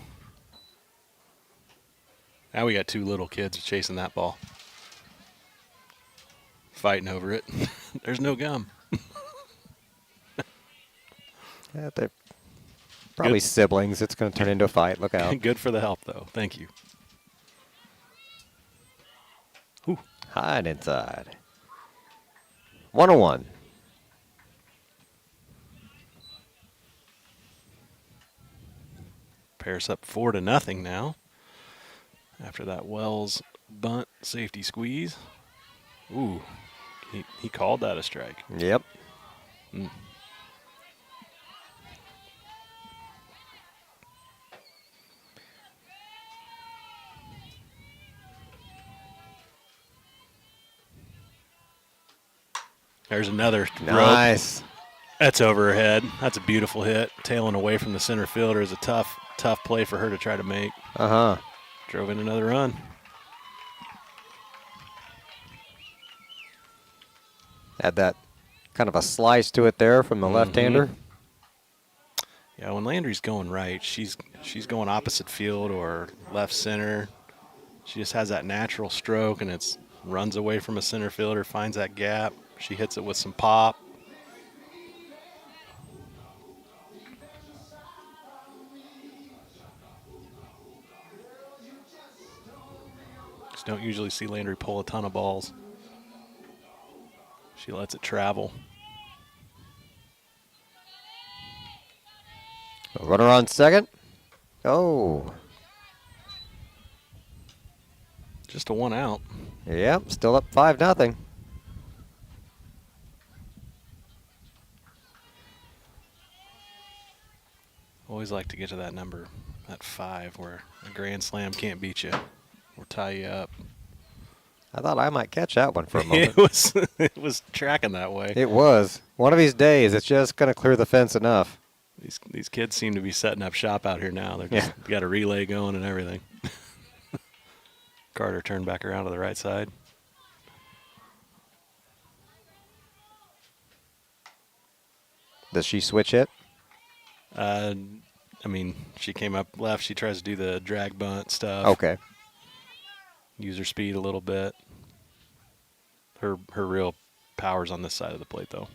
Now we got two little kids chasing that ball. Fighting over it. There's no gum. Yeah, they're probably Good. siblings. It's going to turn into a fight. Look out. Good for the help, though. Thank you. Ooh. Hide inside. 101. Paris up 4-0 now. After that Wells bunt safety squeeze. Ooh. He called that a strike. Yep. There's another rope. Nice. That's over her head. That's a beautiful hit. Tailing away from the center fielder is a tough play for her to try to make. Uh-huh. Drove in another run. Had that kind of a slice to it there from the left-hander. Yeah, when Landry's going right, she's going opposite field or left center. She just has that natural stroke, and it's runs away from a center fielder, finds that gap. She hits it with some pop. Just don't usually see Landry pull a ton of balls. She lets it travel. A runner on second. Oh. Just a 1 out. Yep, still up 5-0. Always like to get to that number, that 5, where a grand slam can't beat you or tie you up. I thought I might catch that one for a moment. It was tracking that way. It was. One of these days, it's just going to clear the fence enough. These kids seem to be setting up shop out here now. They're just got a relay going and everything. Carter turned back around to the right side. Does she switch it? I mean, she came up left. She tries to do the drag bunt stuff. Okay. Use her speed a little bit. Her real power's on this side of the plate, though.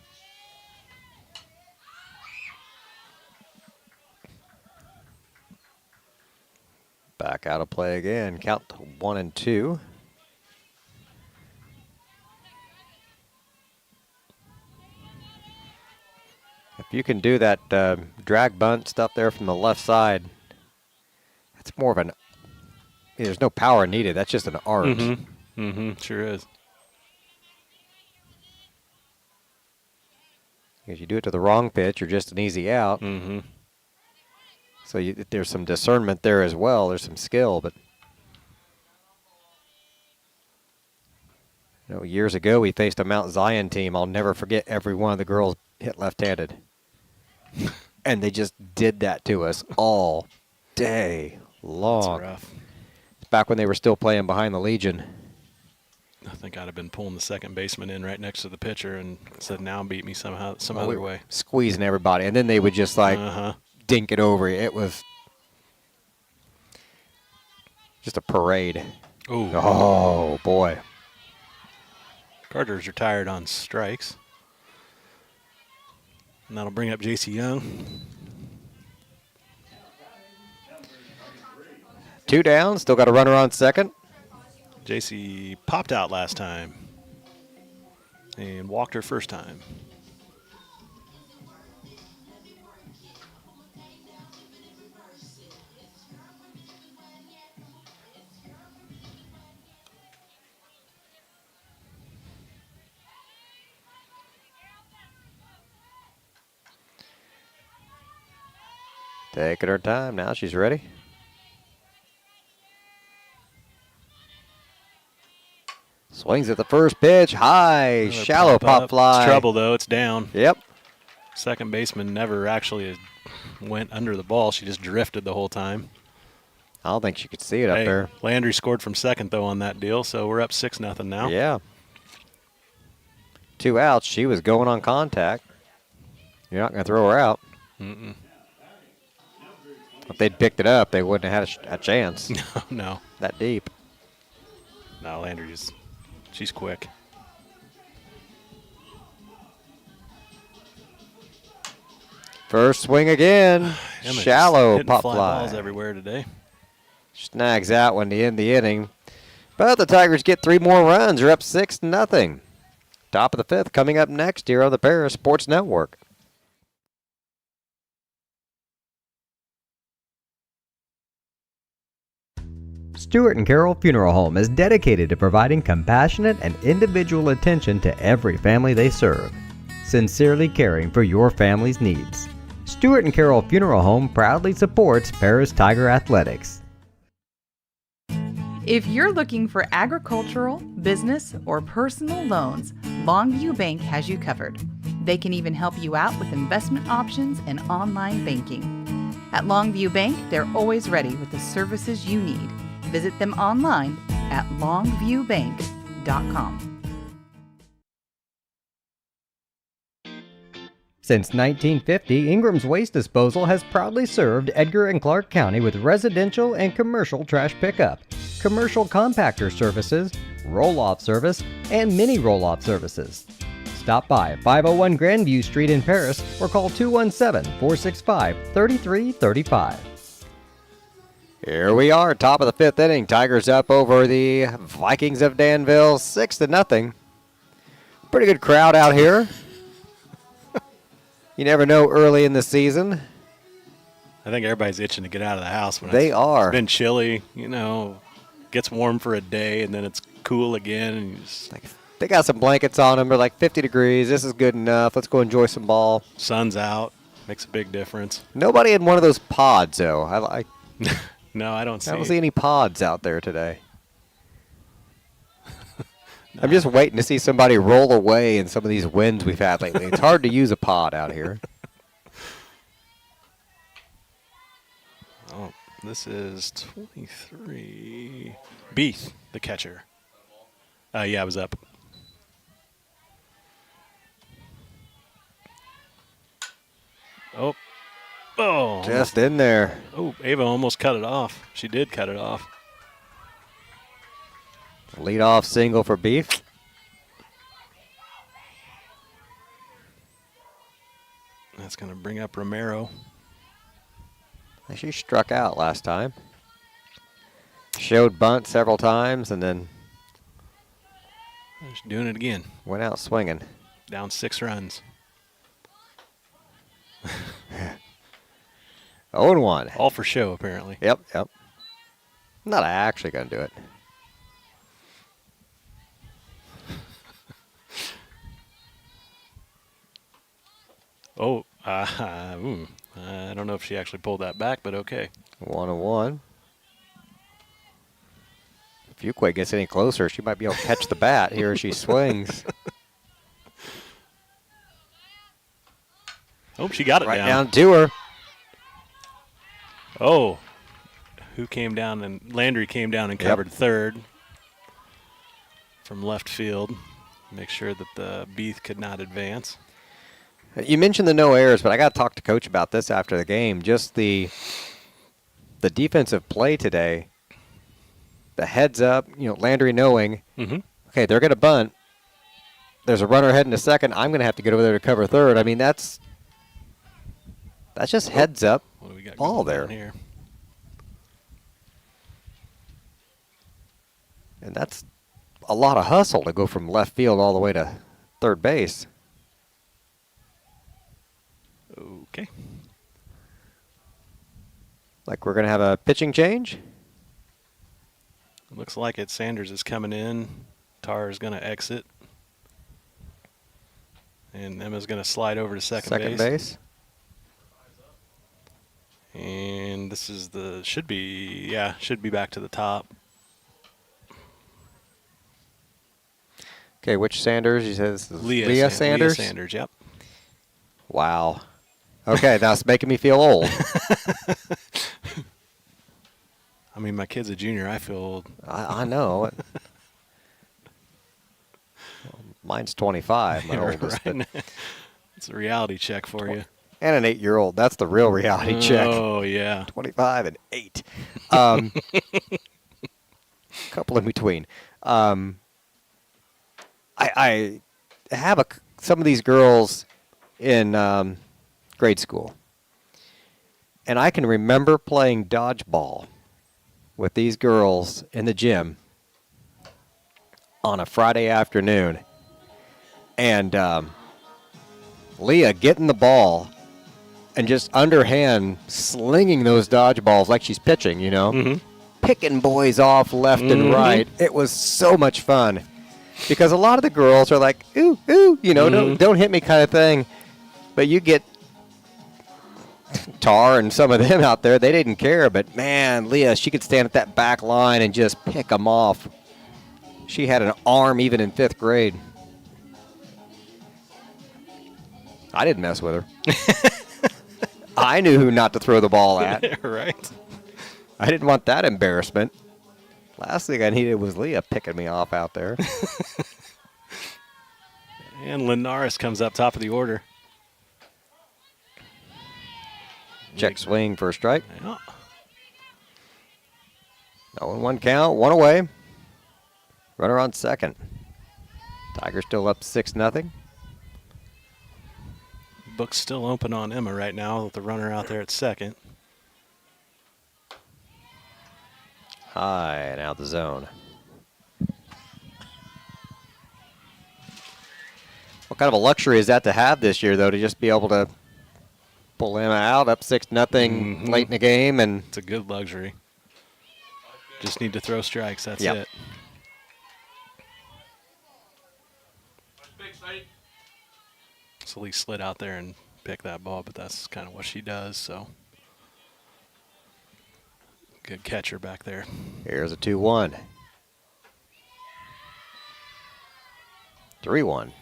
Back out of play again. Count to 1 and 2. If you can do that drag bunt stuff there from the left side, that's more of an. There's no power needed. That's just an art. Sure is. If you do it to the wrong pitch, you're just an easy out. So there's some discernment there as well. There's some skill, but years ago we faced a Mount Zion team. I'll never forget every one of the girls hit left-handed, and they just did that to us all day long. That's rough. Back when they were still playing behind the Legion. I think I'd have been pulling the second baseman in right next to the pitcher and said, "Now beat me some other way." Squeezing everybody, and then they would just dink it over. It was just a parade. Ooh. Oh, boy. Carter's retired on strikes. And that'll bring up J.C. Young. 2 down, still got a runner on second. J.C. popped out last time and walked her first time. Taking her time. Now she's ready. Swings at the first pitch. High, Another shallow pop up. fly. It's trouble, though. It's down. Yep. Second baseman never actually went under the ball. She just drifted the whole time. I don't think she could see it up there. Landry scored from second, though, on that deal, so we're up 6-0 now. Yeah. 2 outs. She was going on contact. You're not going to throw her out. If they'd picked it up, they wouldn't have had a chance. No. That deep. No, Landry's, she's quick. First swing again. Emma's Shallow hitting pop fly fly. balls everywhere today. Snags that one to end the inning. But the Tigers get 3 more runs. They're up 6-0. Top of the 5th coming up next here on the Paris Sports Network. Stewart and Carroll Funeral Home is dedicated to providing compassionate and individual attention to every family they serve, sincerely caring for your family's needs. Stewart and Carroll Funeral Home proudly supports Paris Tiger Athletics. If you're looking for agricultural, business, or personal loans, Longview Bank has you covered. They can even help you out with investment options and online banking. At Longview Bank, they're always ready with the services you need. Visit them online at longviewbank.com. Since 1950, Ingram's Waste Disposal has proudly served Edgar and Clark County with residential and commercial trash pickup, commercial compactor services, roll-off service, and mini roll-off services. Stop by 501 Grandview Street in Paris or call 217-465-3335. Here we are, top of the 5th inning. Tigers up over the Vikings of Danville, 6-0. Pretty good crowd out here. You never know early in the season. I think everybody's itching to get out of the house. When They are. It's been chilly, gets warm for a day, and then it's cool again. And you just, They got some blankets on them. They're like 50 degrees. This is good enough. Let's go enjoy some ball. sun's out. Makes a big difference. Nobody in one of those pods, though. No, I don't see I don't see any pods out there today. I'm just waiting to see somebody roll away in some of these winds we've had lately. It's hard to use a pod out here. Oh, this is 23. Beath, the catcher. Yeah, I was up. Oh, Just in there. Oh, Ava almost cut it off. She did cut it off. Lead-off single for Beef. That's going to bring up Romero. She struck out last time. Showed bunt several times and then She's doing it again. went out swinging. Down 6 runs. 0-1. All for show, apparently. Yep. Not actually going to do it. I don't know if she actually pulled that back, but okay. 1-1. If Fuquay gets any closer, she might be able to catch the bat here as she swings. Oh, she got it Right down. down to her. Oh, who came down and Landry came down and covered third from left field. Make sure that the Beath could not advance. You mentioned the no errors, but I got to talk to Coach about this after the game. Just the defensive play today. The heads up, Landry knowing, okay, they're going to bunt. There's a runner heading to second. I'm going to have to get over there to cover third. I mean, that's just heads up What do we got ball going there. on here? And that's a lot of hustle to go from left field all the way to third base. Okay. Like we're going to have a pitching change. Looks like it. Sanders is coming in. Tar is going to exit. And Emma's going to slide over to second base. And this is should be back to the top. Okay, which Sanders? He says Leah Sanders? Leah Sanders, yep. Wow. Okay, that's making me feel old. I mean, my kid's a junior. I feel old. I know. Mine's 25, my oldest. Right. It's a reality check for you. And an 8-year-old. That's the real reality check. Oh, yeah. 25 and 8. Couple in between. I have some of these girls in grade school. And I can remember playing dodgeball with these girls in the gym on a Friday afternoon. And Leah getting the ball and just underhand slinging those dodgeballs like she's pitching, you know, picking boys off left and right. It was so much fun because a lot of the girls are like, ooh, ooh, you know, don't hit me kind of thing. But you get Tar and some of them out there, they didn't care. But, man, Leah, she could stand at that back line and just pick them off. She had an arm even in 5th grade. I didn't mess with her. I knew who not to throw the ball at. Right. I didn't want that embarrassment. Last thing I needed was Leah picking me off out there. And Linares comes up top of the order. Check swing for a strike. Yeah. 0-1 count, 1 away. Runner on second. Tigers still up 6-0. Book's still open on Emma right now with the runner out there at second. High and out the zone. What kind of a luxury is that to have this year, though, to just be able to pull Emma out up 6-0 late in the game? And it's a good luxury. Just need to throw strikes. That's Yep. it. So Lee slid out there and picked that ball, but that's kind of what she does. So good catcher back there. here's a 2-1. 3-1.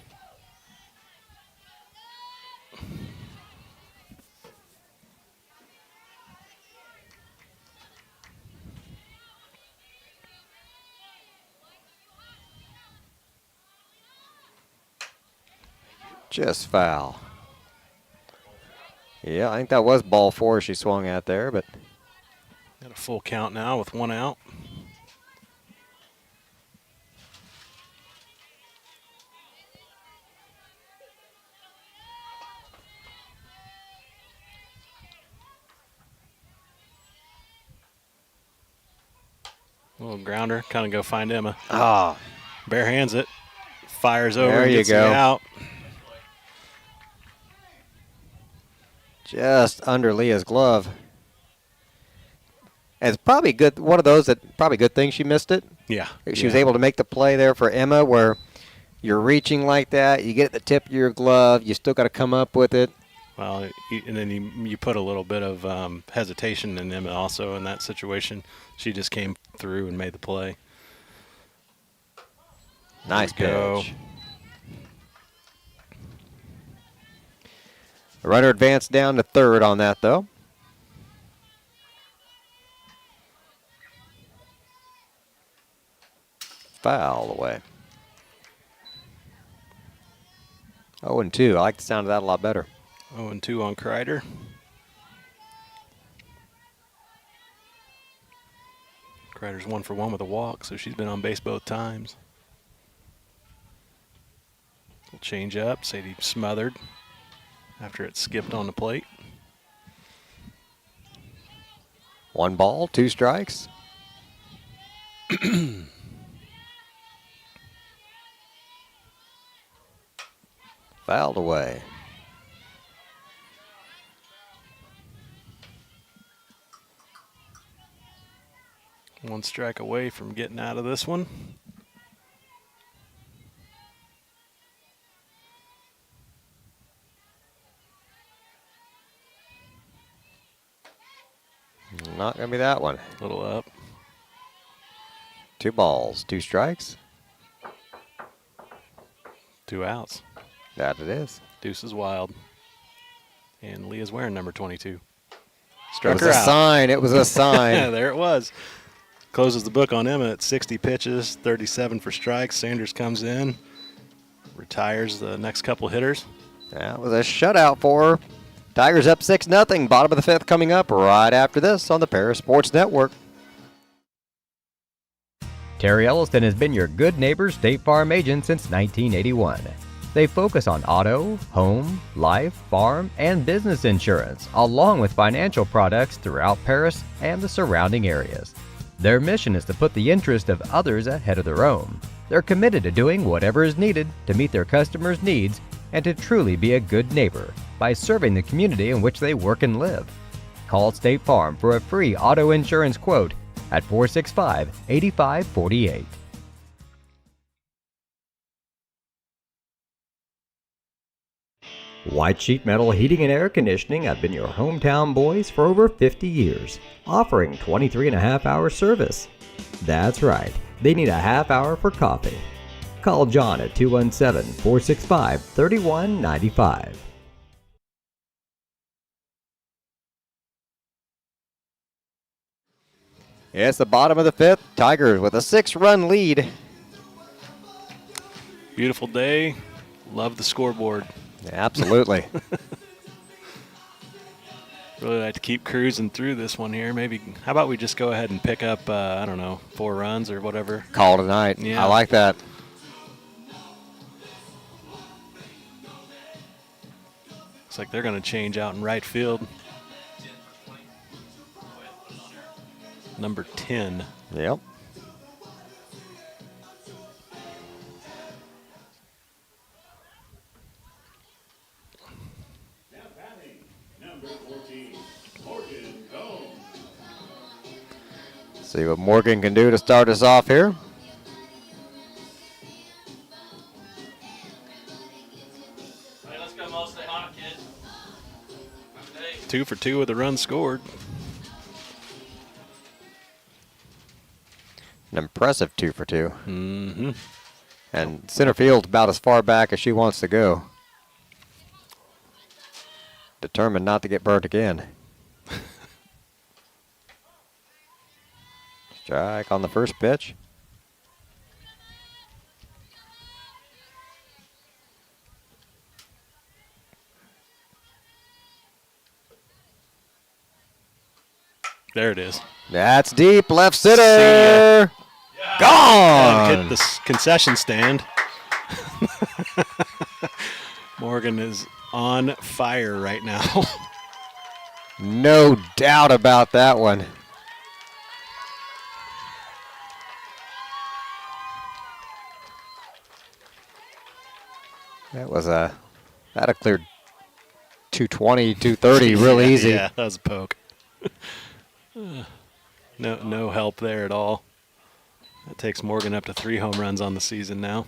Just foul. Yeah, I think that was ball 4 she swung at there, but Got a full count now with 1 out. Little grounder, kind of go find Emma. ah, Bare hands it, fires over, There and you gets go. it out. just under Leah's glove. And it's probably good. One of those that probably good thing she missed it. Yeah, She was able to make the play there for Emma where you're reaching like that. You get at the tip of your glove. You still got to come up with it. Well, and then you put a little bit of hesitation in Emma also in that situation. She just came through and made the play. Nice we go. pitch. The runner advanced down to third on that, though. Foul away. 0-2. I like the sound of that a lot better. 0-2 on Kreider. Kreider's 1 for 1 with a walk, so she's been on base both times. We'll change up. Sadie smothered after it skipped on the plate. 1 ball, 2 strikes. Fouled away. One strike away from getting out of this one. Not going to be that one. A little up. 2 balls, 2 strikes. 2 outs. That it is. Deuce is wild. And Leah's wearing number 22. It Struck was her a out. sign. It was a Yeah, sign. there it was. Closes the book on Emma at 60 pitches, 37 for strikes. Sanders comes in, retires the next couple hitters. That was a shutout for her. Tigers up 6-0. Bottom of the 5th coming up right after this on the Paris Sports Network. Terry Elliston has been your good neighbor State Farm agent since 1981. They focus on auto, home, life, farm, and business insurance, along with financial products throughout Paris and the surrounding areas. Their mission is to put the interest of others ahead of their own. They're committed to doing whatever is needed to meet their customers' needs and to truly be a good neighbor by serving the community in which they work and live. Call State Farm for a free auto insurance quote at 465-8548. White Sheet Metal Heating and Air Conditioning have been your hometown boys for over 50 years, offering 23.5-hour service. That's right, they need a half hour for coffee. Call John at 217-465-3195. It's the bottom of the 5th. Tigers with a 6-run lead. Beautiful day. Love the scoreboard. Absolutely. Really like to keep cruising through this one here. Maybe, how about we just go ahead and pick up, 4 runs or whatever. Call tonight. Yeah. I like that. Looks like they're going to change out in right field. Number 10. Yep. See what Morgan can do to start us off here. Hey, let's go mostly hot, kid. 2 for 2 with a run scored. An impressive 2 for 2. Mm-hmm. And center field's about as far back as she wants to go. Determined not to get burnt again. Strike on the first pitch. There it is. That's deep, left center. Gone. Hit the concession stand. Morgan is on fire right now. No doubt about that one. That'd have cleared 220, 230 real easy. Yeah, that was a poke. No help there at all. That takes Morgan up to 3 home runs on the season now.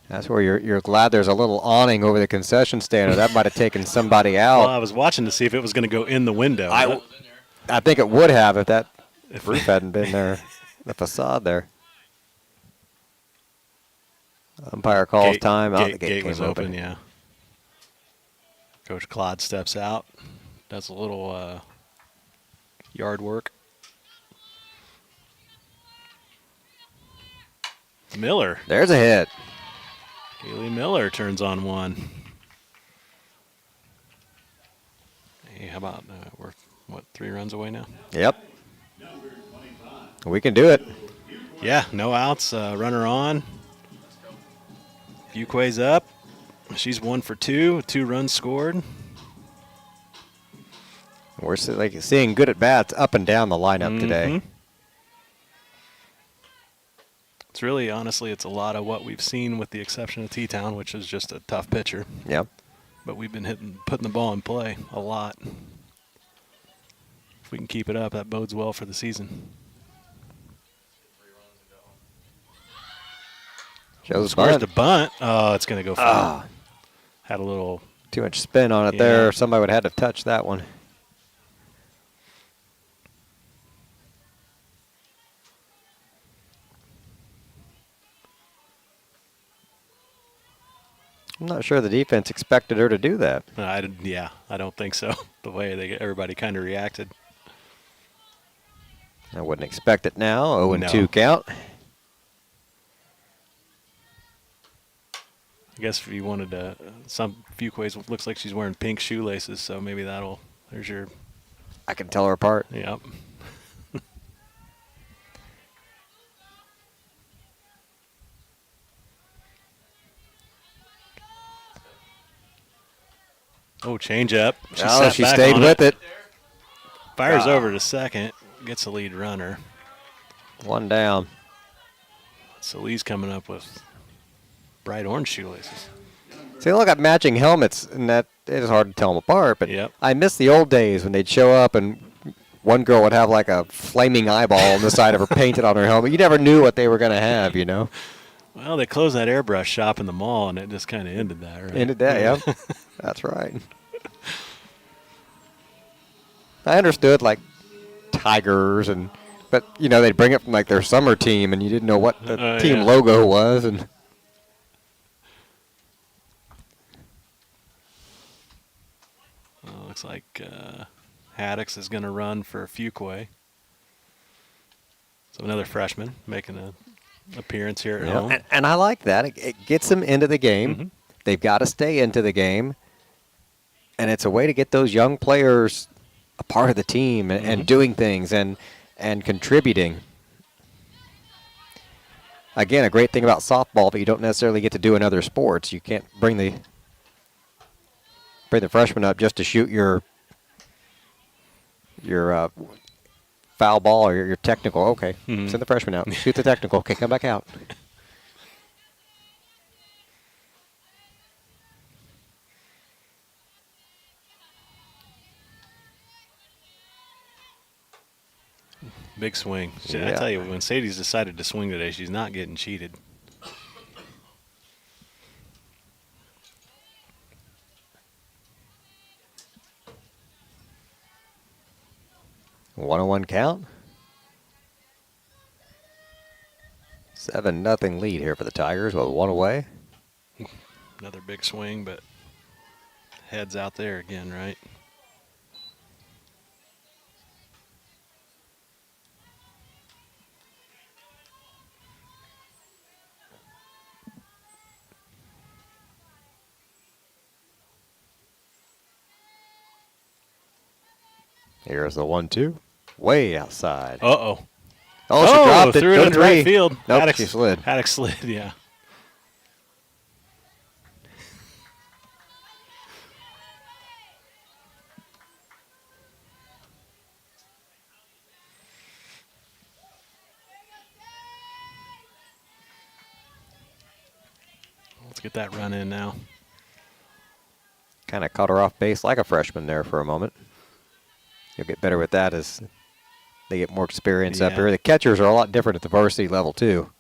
That's where you're glad there's a little awning over the concession stand, or that might have taken somebody out. Well, I was watching to see if it was going to go in the window. I think it would have if that roof hadn't been there, the facade there. Umpire calls time. The gate was open, yeah. Coach Claude steps out, does a little yard work. Miller. There's a hit. Haley Miller turns on one. Hey, how about we're, 3 runs away now? Yep. We can do it. Yeah, no outs, runner on. Fuquay's up. She's 1 for 2, 2 runs scored. We're seeing good at bats up and down the lineup today. It's really, honestly, it's a lot of what we've seen with the exception of T-Town, which is just a tough pitcher. Yep. But we've been putting the ball in play a lot. If we can keep it up, that bodes well for the season. Shows Where's bunt. the bunt? Oh, it's going to go foul. Had a little too much spin on it there. Somebody would have had to touch that one. I'm not sure the defense expected her to do that. I don't think so. The way everybody kind of reacted. I wouldn't expect it now. 0-2 No. count. I guess if you wanted to, some Fuquay's looks like she's wearing pink shoelaces, so maybe there's your. I can tell her apart. Yep. Oh, change up. She stayed with it. Fires over to second. Gets the lead runner. One down. So Lee's coming up with bright orange shoelaces. See, they all got matching helmets, and that it is hard to tell them apart. But Yep. I miss the old days when they'd show up and one girl would have like a flaming eyeball on the side of her painted on her helmet. You never knew what they were going to have, you know. Well, they closed that airbrush shop in the mall, and it just kind of ended that, right? Ended that, yeah. That's right. I understood like Tigers but you know they'd bring it from like their summer team, and you didn't know what the team logo was, and. Well, looks like Haddix is going to run for Fuquay. So another freshman making an appearance here at home. And I like that. It gets them into the game. Mm-hmm. They've got to stay into the game. And it's a way to get those young players a part of the team and doing things and contributing. Again, a great thing about softball, but you don't necessarily get to do in other sports. You can't bring the freshman up just to shoot your foul ball or your technical. Okay, send the freshman out. Shoot the technical. Okay, come back out. Big swing. Yeah. I tell you, when Sadie's decided to swing today, she's not getting cheated. One count. 7-0 lead here for the Tigers with one away. Another big swing, but heads out there again, right? Here's the 1-2. Way outside. Uh-oh. Oh, she dropped it. Threw it Go into three. right field. Nope, she slid. Haddix slid, yeah. Let's get that run in now. Kind of caught her off base like a freshman there for a moment. You'll get better with that as they get more experience up here. The catchers are a lot different at the varsity level, too.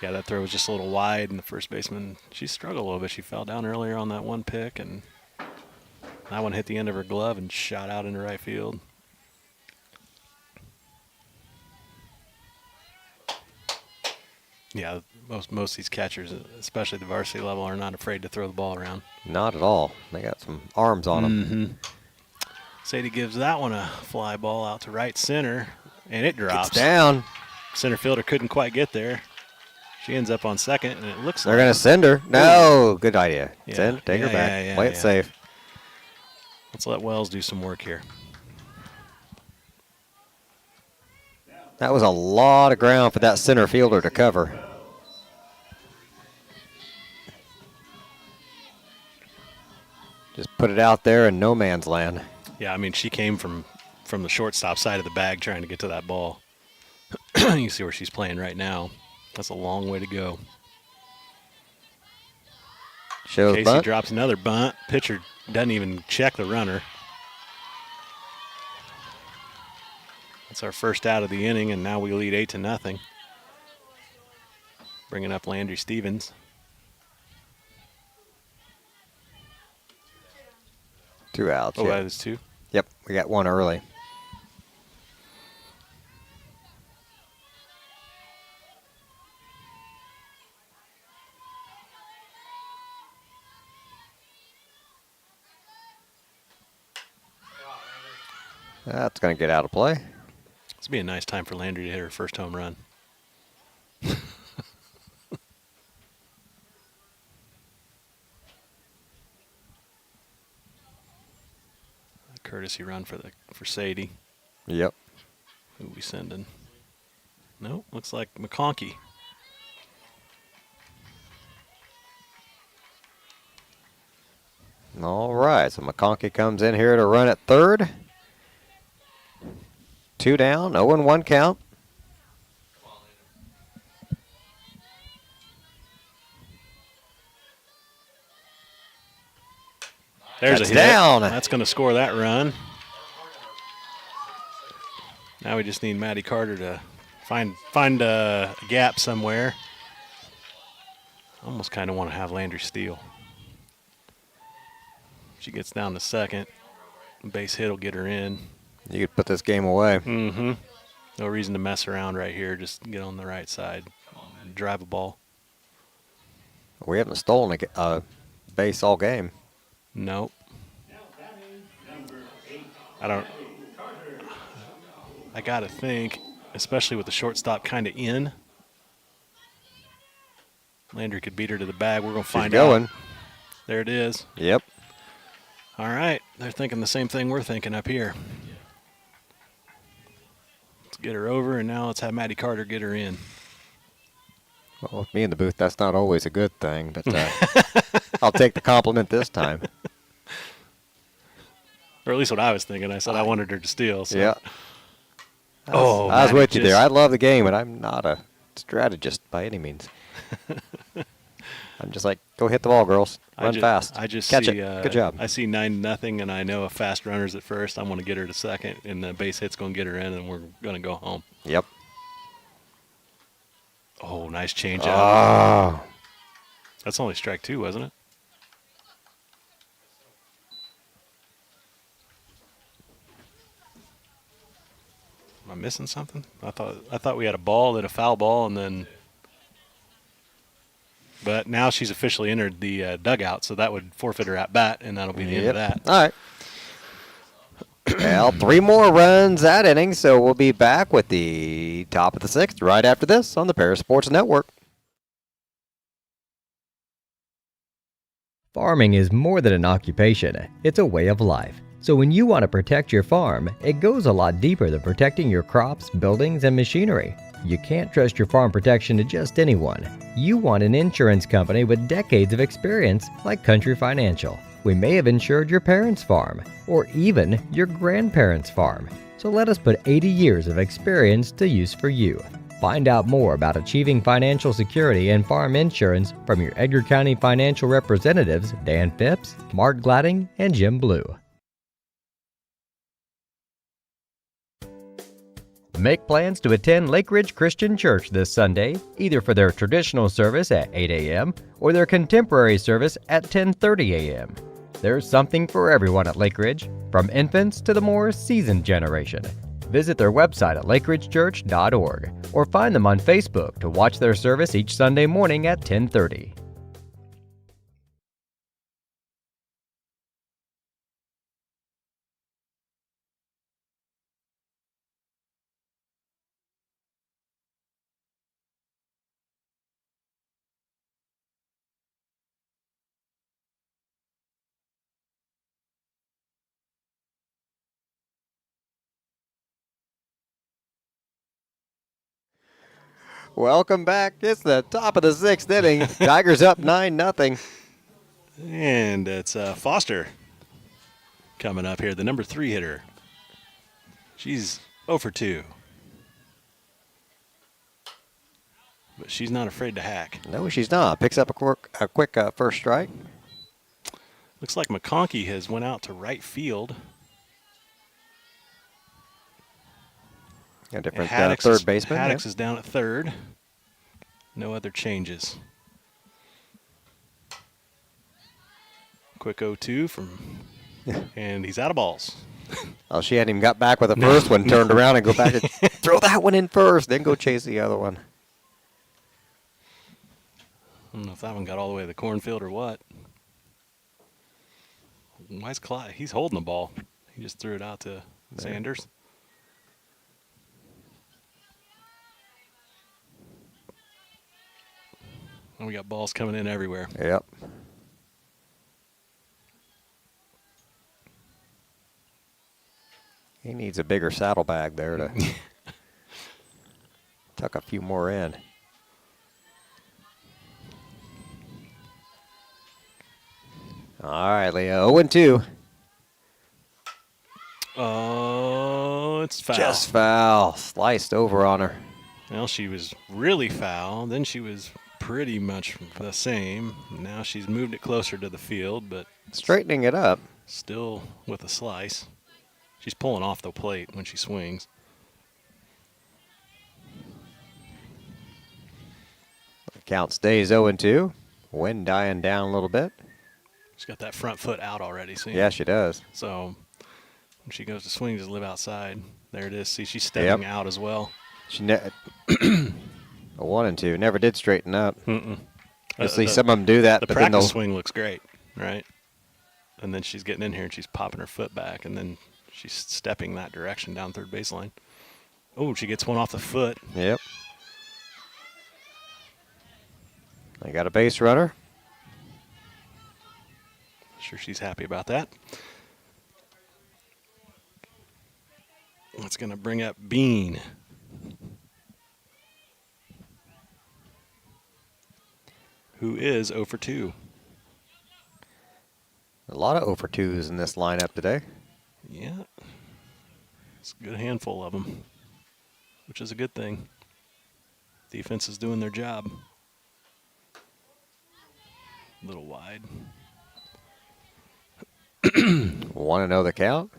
Yeah, that throw was just a little wide, and the first baseman, she struggled a little bit. She fell down earlier on that one pick, and that one hit the end of her glove and shot out into right field. Yeah, most of these catchers, especially the varsity level, are not afraid to throw the ball around. Not at all. They got some arms on them. Mm-hmm. Sadie gives that one a fly ball out to right center, and it drops. It's down. Center fielder couldn't quite get there. She ends up on second, and it looks They're like going to send her. No, good idea. Yeah. Send, take her back. Play it safe. Let's let Wells do some work here. That was a lot of ground for that center fielder to cover. Just put it out there in no man's land. Yeah, I mean, she came from the shortstop side of the bag trying to get to that ball. You see where she's playing right now. That's a long way to go. Shows Casey bunt. drops another bunt. Pitcher doesn't even check the runner. That's our first out of the inning, and now we lead 8-0. Bringing up Landry Stevens. 2 outs. Oh, yeah. that is 2. Yep, we got one early. That's going to get out of play. This would be a nice time for Landry to hit her first home run. courtesy run for Sadie. Yep. Who we sending? Nope, looks like McConkey. All right, so McConkey comes in here to run at third. 2 down, 0-1 count. There's That's a hit. down. That's going to score that run. Now we just need Maddie Carter to find a gap somewhere. Almost kind of want to have Landry steal. She gets down to second. Base hit will get her in. You could put this game away. Mm-hmm. No reason to mess around right here. Just get on the right side. Drive a ball. We haven't stolen a base all game. Nope. I got to think, especially with the shortstop kind of in, Landry could beat her to the bag. We're going to find out. There it is. Yep. All right. They're thinking the same thing we're thinking up here. Let's get her over, and now let's have Maddie Carter get her in. Well, with me in the booth, that's not always a good thing, but I'll take the compliment this time. Or at least what I was thinking. I said I wanted her to steal. So. Yeah. I was with you there. I love the game, but I'm not a strategist by any means. I'm just like, go hit the ball, girls. Run fast. I just catch see, it. Good job. I see 9-0, and I know a fast runner's at first. I'm going to get her to second, and the base hit's going to get her in, and we're going to go home. Yep. Oh, nice change Oh. out. That's only strike 2, wasn't it? Am I missing something? I thought we had a ball, then a foul ball, and then. But now she's officially entered the dugout, so that would forfeit her at bat, and that'll be the end of that. All right. Well, 3 more runs that inning, so we'll be back with the top of the 6th right after this on the Paris Sports Network. Farming is more than an occupation, it's a way of life. So when you want to protect your farm, it goes a lot deeper than protecting your crops, buildings, and machinery. You can't trust your farm protection to just anyone. You want an insurance company with decades of experience like Country Financial. We may have insured your parents' farm, or even your grandparents' farm. So let us put 80 years of experience to use for you. Find out more about achieving financial security and farm insurance from your Edgar County financial representatives, Dan Phipps, Mark Gladding, and Jim Blue. Make plans to attend Lake Ridge Christian Church this Sunday, either for their traditional service at 8 a.m. or their contemporary service at 10:30 a.m. There's something for everyone at Lake Ridge, from infants to the more seasoned generation. Visit their website at lakeridgechurch.org or find them on Facebook to watch their service each Sunday morning at 10:30. Welcome back. It's the top of the 6th inning. Tigers up 9-0. And it's Foster coming up here, the number 3 hitter. She's 0 for 2. But she's not afraid to hack. No, she's not. Picks up a quick first strike. Looks like McConkey has went out to right field. A different third baseman. Haddix is down at third. No other changes. Quick 0-2 from, and he's out of balls. Oh, she hadn't even got back with the first one, turned around and go back and throw that one in first, then go chase the other one. I don't know if that one got all the way to the cornfield or what. Why's Clyde? He's holding the ball. He just threw it out to Sanders. And we got balls coming in everywhere. Yep. He needs a bigger saddlebag there to tuck a few more in. All right, Leo. 0-2. Oh, it's foul. Just foul. Sliced over on her. Well, she was really foul. Then she was pretty much the same. Now she's moved it closer to the field, but Straightening it up. still with a slice. She's pulling off the plate when she swings. The count stays 0-2. Wind dying down a little bit. She's got that front foot out already, see? Yeah, she does. So when she goes to swing, just live outside. There it is. See, she's stepping out as well. She a 1-2. Never did straighten up. Mm-mm. You see some of them do that, The but then practice they'll swing looks great, right? And then she's getting in here and she's popping her foot back, and then she's stepping that direction down third baseline. Oh, she gets one off the foot. Yep. They got a base runner. Sure, she's happy about that. That's going to bring up Bean. Who is 0 for 2. A lot of 0-for-2s in this lineup today. Yeah. It's a good handful of them, which is a good thing. Defense is doing their job. A little wide. 1-0 the count.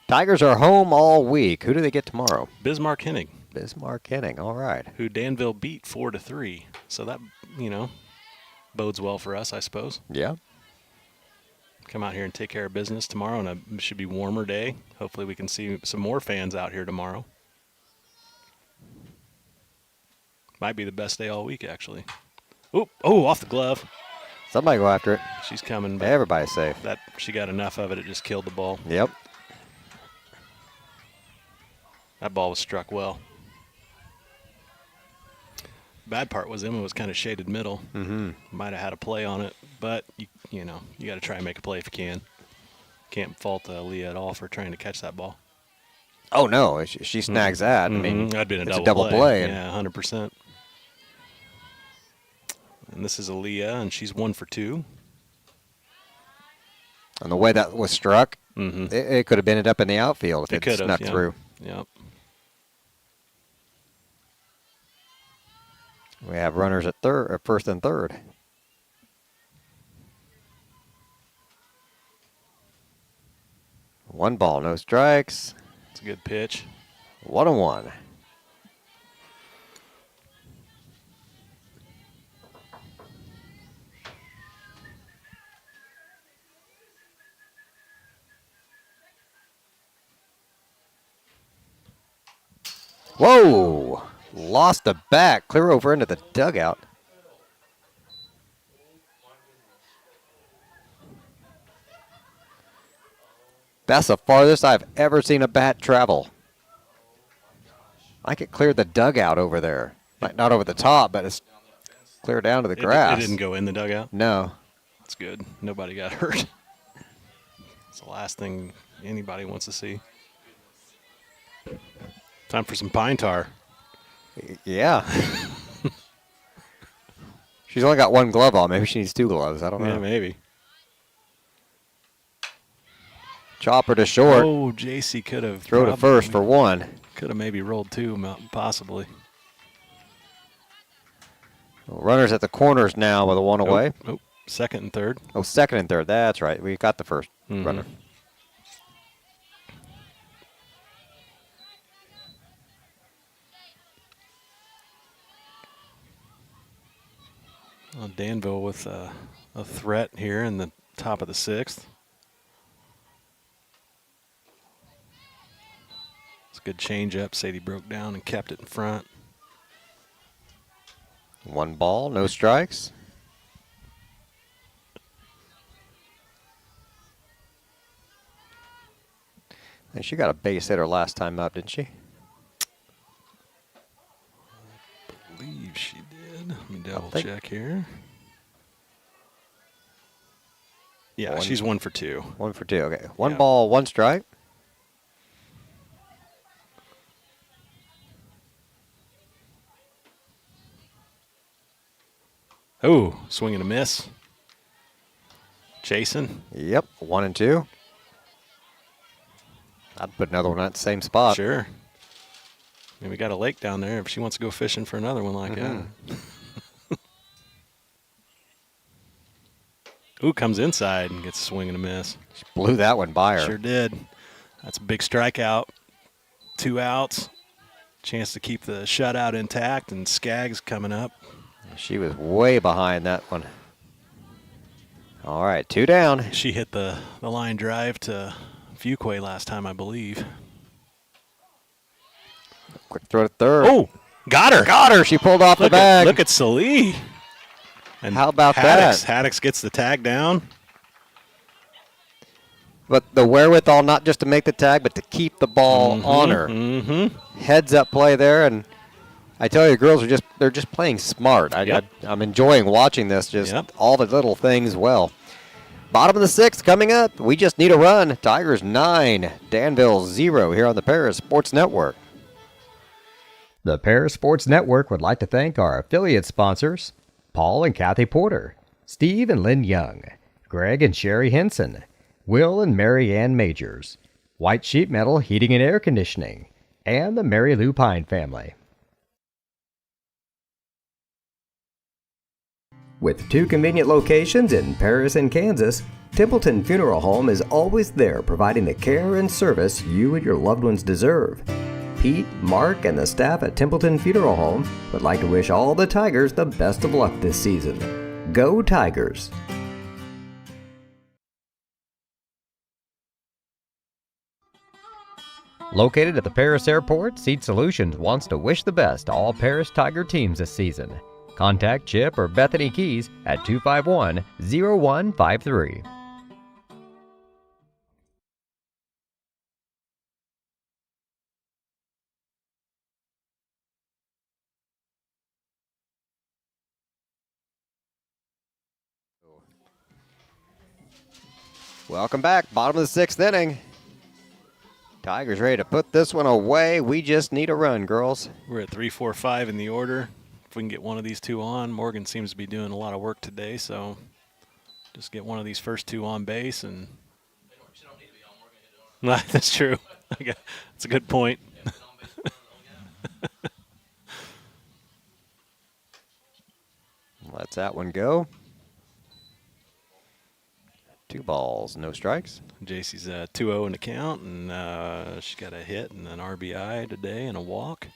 Tigers are home all week. Who do they get tomorrow? Bismarck Hennig, Bismarck Hennig. All right. who Danville beat 4-3. So that, bodes well for us, I suppose. Yeah. Come out here and take care of business tomorrow, and it should be a warmer day. Hopefully we can see some more fans out here tomorrow. Might be the best day all week, actually. Oh, off the glove. Somebody go after it. She's coming back. Everybody's safe. She got enough of it, it just killed the ball. Yep. That ball was struck well. Bad part was Emma was kind of shaded middle. Mm-hmm. Might have had a play on it, but you got to try and make a play if you can. Can't fault Leah at all for trying to catch that ball. Oh, no. She snags that. I mean, that'd been it's a double play. Yeah, 100%. And this is Aaliyah, and she's 1 for 2. And the way that was struck, Mm-hmm. it could have ended up in the outfield if it snuck through. Yep. We have runners at first and third. One ball, no strikes. It's a good pitch. 1-1. Whoa! Lost the bat. Clear over into the dugout. That's the farthest I've ever seen a bat travel. I could clear the dugout over there. Not over the top, but it's clear down to the grass. It didn't go in the dugout? No. That's good. Nobody got hurt. It's the last thing anybody wants to see. Time for some pine tar. Yeah. She's only got one glove on. Maybe she needs two gloves. I don't know. Yeah, maybe. Chopper to short. Oh, JC could have. Throw to first for one. Could have maybe rolled two, possibly. Runners at the corners now with a one away. Oh, second and third. Oh, second and third. That's right. We got the first runner. Well, Danville with a threat here in the top of the sixth. It's a good changeup. Sadie broke down and kept it in front. One ball, no strikes. And she got a base hitter last time up, didn't she? I believe she did. Let me double check here. Yeah, she's 1 for 2. 1 for 2. Okay. One Yeah. ball, one strike. Oh, swing and a miss. Chasing. Yep, 1 and 2. I'd put another one at the same spot. Sure. I mean, we got a lake down there if she wants to go fishing for another one like that. Ooh, comes inside and gets a swing and a miss. She blew that one by her. Sure did. That's a big strikeout. 2 outs. Chance to keep the shutout intact, and Skaggs coming up. She was way behind that one. All right, 2 down. She hit the line drive to Fuquay last time, I believe. Quick throw to third. Oh, got her. Got her. She pulled off the bag. Look at Salee. And how about Haddix, that? Haddix gets the tag down. But the wherewithal not just to make the tag, but to keep the ball on her. Heads up play there, and I tell you, the girls are they're just playing smart. I'm enjoying watching this, all the little things well. Bottom of the 6th coming up. We just need a run. Tigers 9, Danville 0 here on the Paris Sports Network. The Paris Sports Network would like to thank our affiliate sponsors, Paul and Kathy Porter, Steve and Lynn Young, Greg and Sherry Henson, Will and Mary Ann Majors, White Sheet Metal Heating and Air Conditioning, and the Mary Lou Pine family. With 2 convenient locations in Paris and Kansas, Templeton Funeral Home is always there providing the care and service you and your loved ones deserve. Pete, Mark, and the staff at Templeton Funeral Home would like to wish all the Tigers the best of luck this season. Go Tigers! Located at the Paris Airport, Seat Solutions wants to wish the best to all Paris Tiger teams this season. Contact Chip or Bethany Keys at 251-0153. Welcome back. Bottom of the 6th inning. Tigers ready to put this one away. We just need a run, girls. We're at 3, 4, 5 in the order. If we can get one of these 2 on, Morgan seems to be doing a lot of work today, so just get one of these first 2 on base and. That's true. That's a good point. Let's that one go. 2 balls, no strikes. JC's 2-0 in the count, and she got a hit and an RBI today and a walk.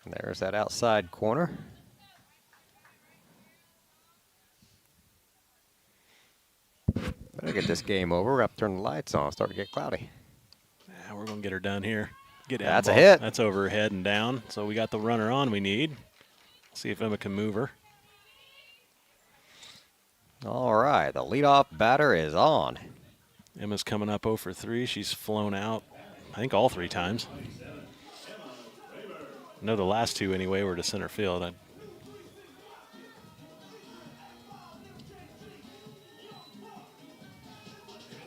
And there's that outside corner. Better get this game over. We're up to turn the lights on. Start to get cloudy. Yeah, we're going to get her done here. That's a hit. That's over her head and down. So we got the runner on we need. See if Emma can move her. All right, the leadoff batter is on. Emma's coming up 0 for 3. She's flown out, I think, all 3 times. No, the last 2 anyway were to center field.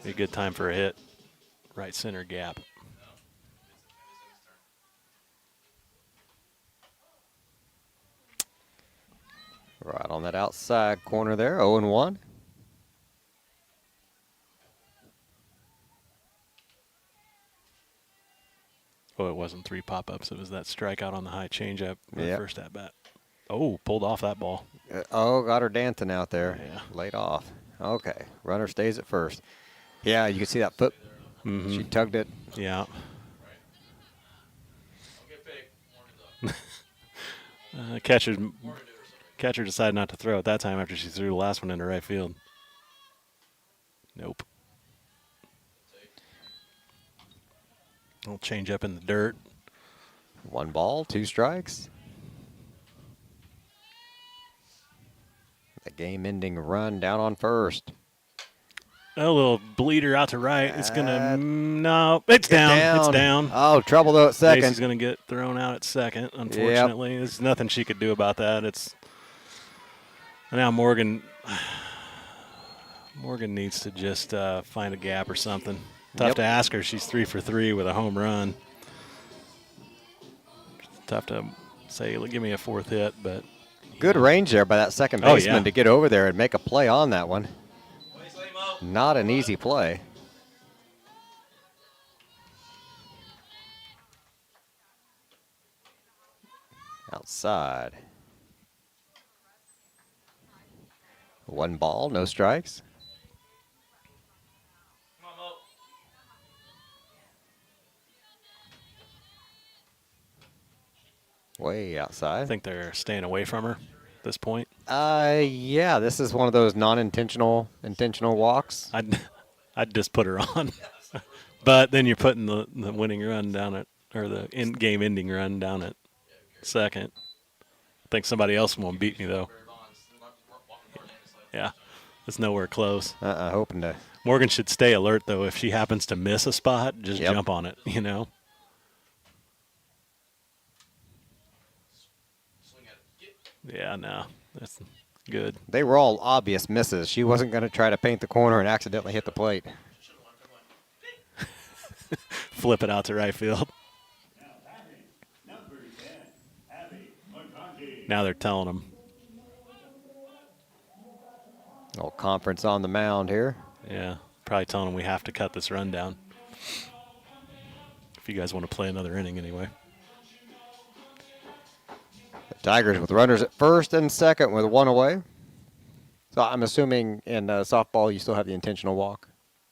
Be a good time for a hit. Right center gap. Right on that outside corner there, 0-1. Oh, it wasn't 3 pop-ups. It was that strikeout on the high changeup first at bat. Oh, pulled off that ball. Got her dancing out there. Yeah. Laid off. Okay, runner stays at first. Yeah, you can see that foot. She tugged it. Yeah. Catcher decided not to throw it that time after she threw the last one into right field. Nope. I'll change up in the dirt. 1 ball, 2 strikes. The game-ending run down on first. A little bleeder out to right. It's gonna it's down. It's down. Oh, trouble though at second. She's gonna get thrown out at second. Unfortunately, there's nothing she could do about that. It's now Morgan needs to just find a gap or something. Tough to ask her. She's 3 for 3 with a home run. tough to say, give me a fourth hit, but Good range there by that second baseman to get over there and make a play on that one. Not an easy play. Outside. 1 ball, no strikes. Way outside. I think they're staying away from her at this point. Yeah, this is one of those intentional walks. I'd just put her on. But then you're putting the winning run down at, or the game ending run down at second. I think somebody else won't beat me, though. Yeah, it's nowhere close. Hoping to. Morgan should stay alert, though. If she happens to miss a spot, just jump on it, Yeah, no, that's good. They were all obvious misses. She wasn't going to try to paint the corner and accidentally hit the plate. Flip it out to right field. Now they're telling them. Little conference on the mound here. Yeah, probably telling them we have to cut this run down. If you guys want to play another inning anyway. The Tigers with runners at first and second with 1 away. So I'm assuming in softball you still have the intentional walk.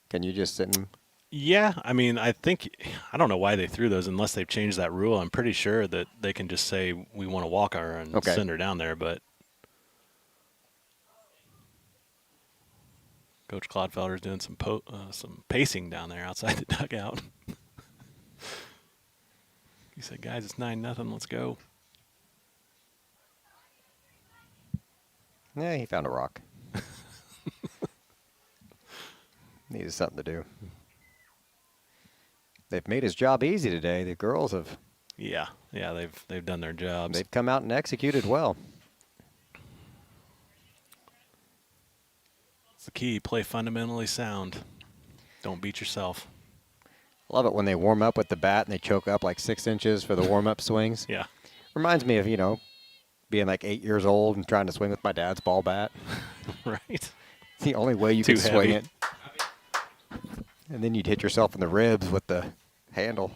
Can you just sit and... Yeah, I mean, I don't know why they threw those unless they've changed that rule. I'm pretty sure that they can just say we want to walk her and send her down there, but Coach Clodfelder's doing some pacing down there outside the dugout. He said, guys, it's 9-0, let's go. Yeah, he found a rock. Needed something to do. They've made his job easy today. The girls have. Yeah, they've done their jobs. They've come out and executed well. It's the key. Play fundamentally sound. Don't beat yourself. Love it when they warm up with the bat and they choke up like 6 inches for the warm-up swings. Yeah. Reminds me of, being like 8 years old and trying to swing with my dad's ball bat. Right. It's the only way you Too can swing heavy. it. And then you'd hit yourself in the ribs with the handle.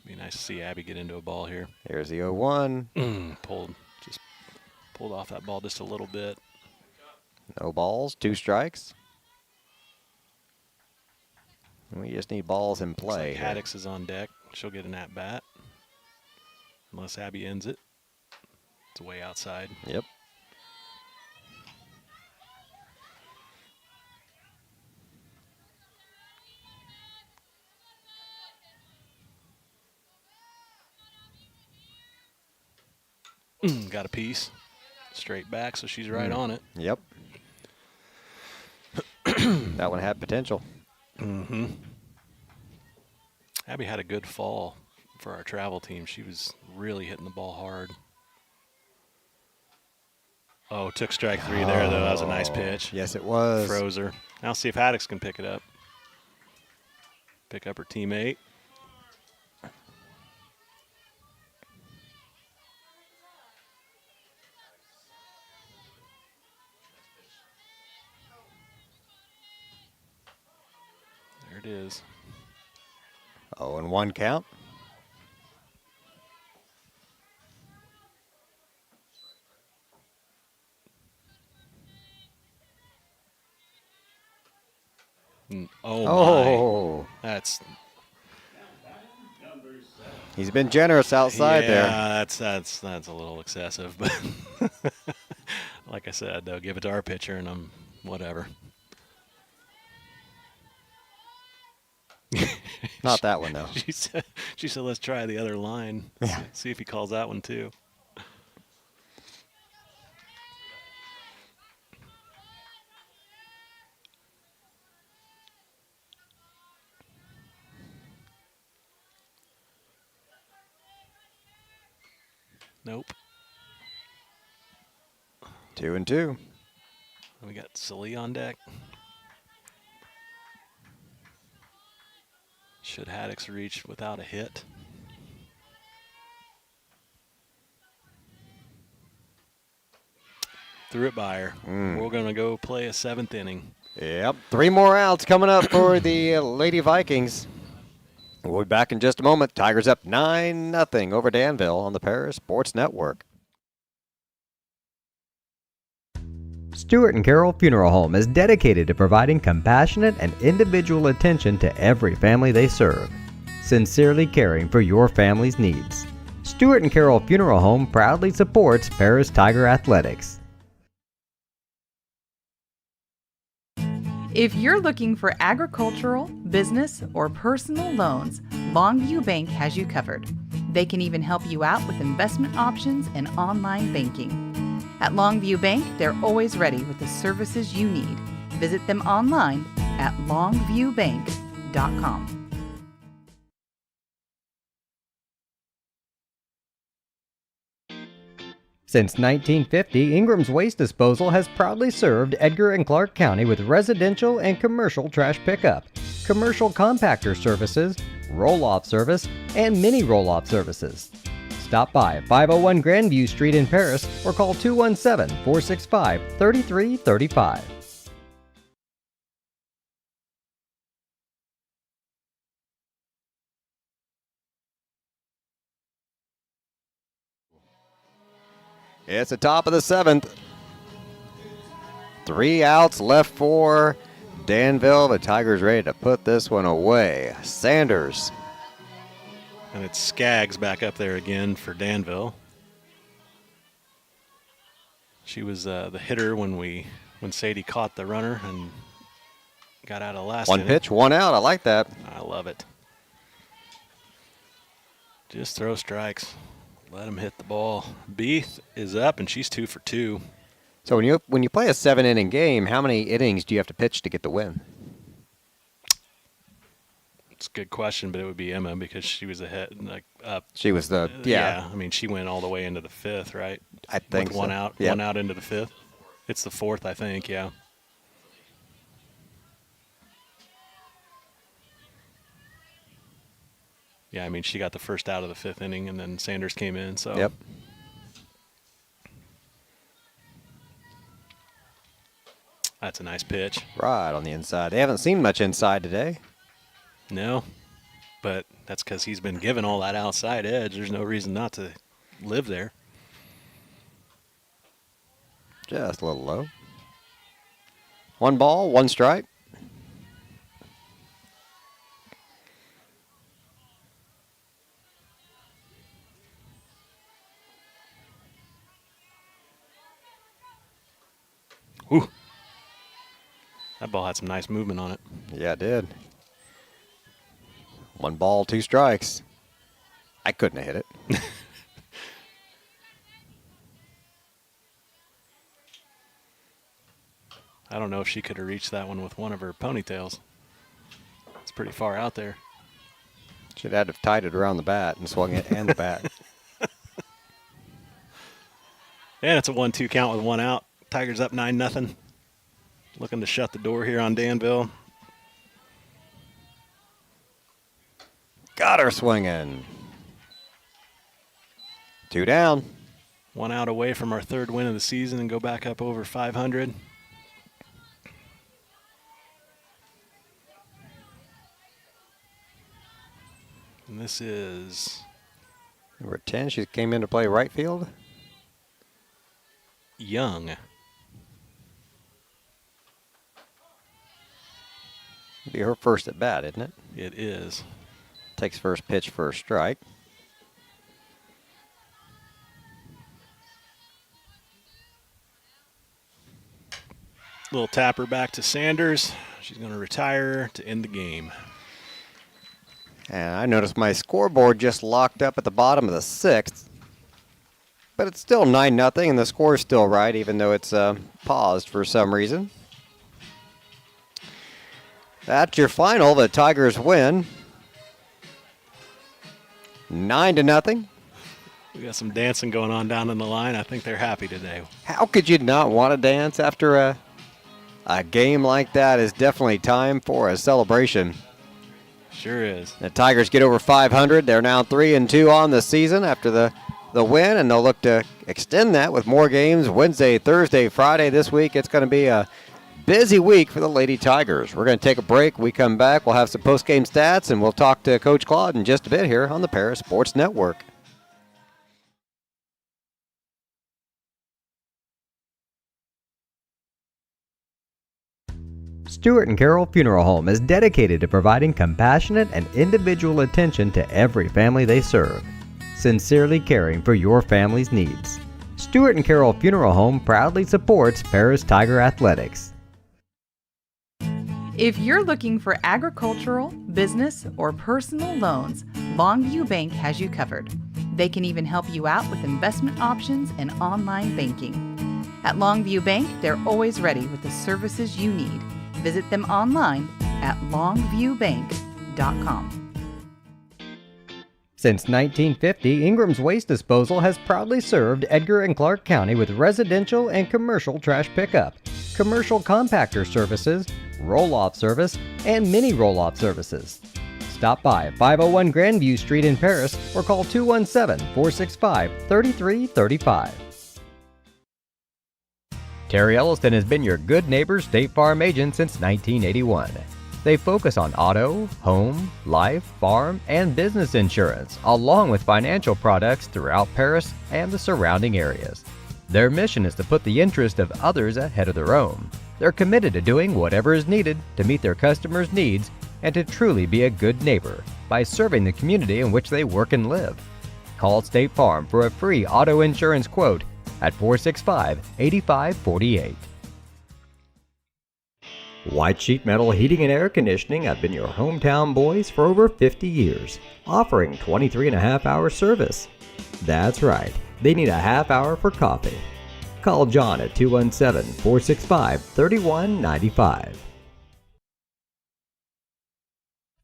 Be nice to see Abby get into a ball here. Here's the 0-1. Pulled off that ball just a little bit. No balls, 2 strikes. We just need balls in play. Looks like Haddix is on deck. She'll get an at-bat. Unless Abby ends it. It's way outside. Yep. Got a piece. Straight back, so she's right on it. Yep. That one had potential. Mm-hmm. Abby had a good fall for our travel team. She was really hitting the ball hard. Oh, took strike 3 there, though. That was a nice pitch. Yes, it was. Froze her. Now see if Haddix can pick it up. Pick up her teammate. There it is. 0-1 count. Oh, my. That's. He's been generous outside there. Yeah, that's a little excessive, but like I said, they'll give it to our pitcher, and whatever. Not that one, though. She said, let's try the other line. Yeah. See if he calls that one, too. Nope. 2-2. We got Silly on deck. Should Haddix reach without a hit? threw it by her. We're going to go play a 7th inning. Yep, 3 more outs coming up for the Lady Vikings. We'll be back in just a moment. Tigers up 9-0 over Danville on the Paris Sports Network. Stewart and Carroll Funeral Home is dedicated to providing compassionate and individual attention to every family they serve, sincerely caring for your family's needs. Stewart and Carroll Funeral Home proudly supports Paris Tiger Athletics. If you're looking for agricultural, business, or personal loans, Longview Bank has you covered. They can even help you out with investment options and online banking. At Longview Bank, they're always ready with the services you need. Visit them online at longviewbank.com. Since 1950, Ingram's Waste Disposal has proudly served Edgar and Clark County with residential and commercial trash pickup, commercial compactor services, roll-off service, and mini roll-off services. Stop by 501 Grandview Street in Paris or call 217-465-3335. It's the top of the 7th. 3 outs left for Danville. The Tigers ready to put this one away. Sanders. And it's Skaggs back up there again for Danville. She was the hitter when Sadie caught the runner and got out of last One inning. pitch, 1 out. I like that. I love it. Just throw strikes. Let him hit the ball. Beath is up, and she's 2 for 2. So when you play a 7-inning game, how many innings do you have to pitch to get the win? It's a good question, but it would be Emma because she was ahead, up. She was the I mean, she went all the way into the 5th, right? I think With one so. out, Yep. 1 out into the 5th. It's the 4th, I think. Yeah. Yeah, I mean, she got the first out of the 5th inning, and then Sanders came in. So. Yep. That's a nice pitch. Right on the inside. They haven't seen much inside today. No, but that's because he's been given all that outside edge. There's no reason not to live there. Just a little low. 1 ball, 1 strike. Whew. That ball had some nice movement on it. Yeah, it did. 1 ball, 2 strikes. I couldn't have hit it. I don't know if she could have reached that one with one of her ponytails. It's pretty far out there. Should have tied it around the bat and swung it and the bat. And it's a 1-2 count with 1 out. Tigers up 9-0. Looking to shut the door here on Danville. Got her swinging. 2 down. 1 out away from our 3rd win of the season and go back up over 500. And this is Number 10, she came in to play right field. Young. Be her first at bat, isn't it? It is. Takes first pitch for a strike. Little tapper back to Sanders. She's going to retire to end the game. And I noticed my scoreboard just locked up at the bottom of the 6th. But it's still 9-0, and the score's still right, even though it's paused for some reason. That's your final. The Tigers win 9-0. We got some dancing going on down in the line. I think they're happy today. How could you not want to dance after a game like that? Is definitely time for a celebration. Sure is. The Tigers get over 500. They're now 3-2 on the season after the the win, and they'll look to extend that with more games Wednesday, Thursday, Friday this week. It's going to be a busy week for the Lady Tigers. We're going to take a break. We come back. We'll have some post-game stats, and we'll talk to Coach Claude in just a bit here on the Paris Sports Network. Stewart and Carroll Funeral Home is dedicated to providing compassionate and individual attention to every family they serve, sincerely caring for your family's needs. Stewart and Carroll Funeral Home proudly supports Paris Tiger Athletics. If you're looking for agricultural, business, or personal loans, Longview Bank has you covered. They can even help you out with investment options and online banking. At Longview Bank, they're always ready with the services you need. Visit them online at longviewbank.com. Since 1950, Ingram's Waste Disposal has proudly served Edgar and Clark County with residential and commercial trash pickup, commercial compactor services, roll-off service, and mini roll-off services. Stop by 501 Grandview Street in Paris or call 217-465-3335. Terry Elliston has been your good neighbor State Farm agent since 1981. They focus on auto, home, life, farm, and business insurance, along with financial products throughout Paris and the surrounding areas. Their mission is to put the interest of others ahead of their own. They're committed to doing whatever is needed to meet their customers' needs and to truly be a good neighbor by serving the community in which they work and live. Call State Farm for a free auto insurance quote at 465-8548. White Sheet Metal Heating and Air Conditioning have been your hometown boys for over 50 years, offering 23.5-hour service. That's right, they need a half hour for coffee. Call John at 217-465-3195.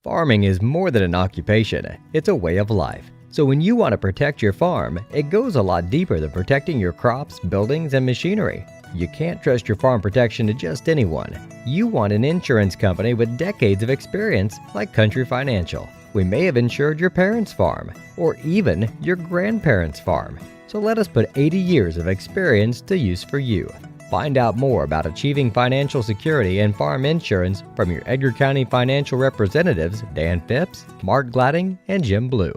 Farming is more than an occupation, it's a way of life. So when you want to protect your farm, it goes a lot deeper than protecting your crops, buildings, and machinery. You can't trust your farm protection to just anyone. You want an insurance company with decades of experience like Country Financial. We may have insured your parents' farm, or even your grandparents' farm. So let us put 80 years of experience to use for you. Find out more about achieving financial security and farm insurance from your Edgar County financial representatives, Dan Phipps, Mark Gladding, and Jim Blue.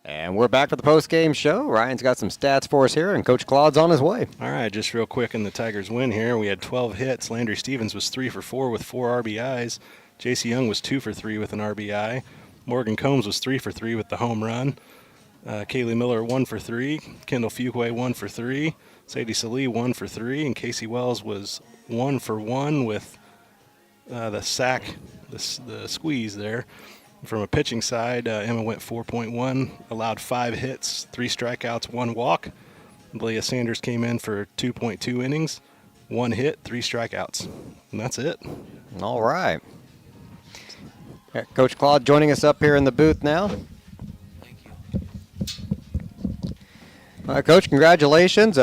And we're back for the post-game show. Ryan's got some stats for us here, and Coach Claude's on his way. All right, just real quick in the Tigers win here. We had 12 hits. Landry Stevens was 3 for 4 with 4 RBIs. J.C. Young was 2 for 3 with an RBI. Morgan Combs was 3 for 3 with the home run. Kaylee Miller 1 for 3. Kendall Fuqua 1 for 3. Sadie Salee 1 for 3. And Casey Wells was 1 for 1 with the sack, the squeeze there. From a pitching side, Emma went 4.1, allowed 5 hits, 3 strikeouts, 1 walk. Leah Sanders came in for 2.2 innings, 1 hit, 3 strikeouts. And that's it. All right. Coach Claude joining us up here in the booth now. Thank you. Coach, congratulations.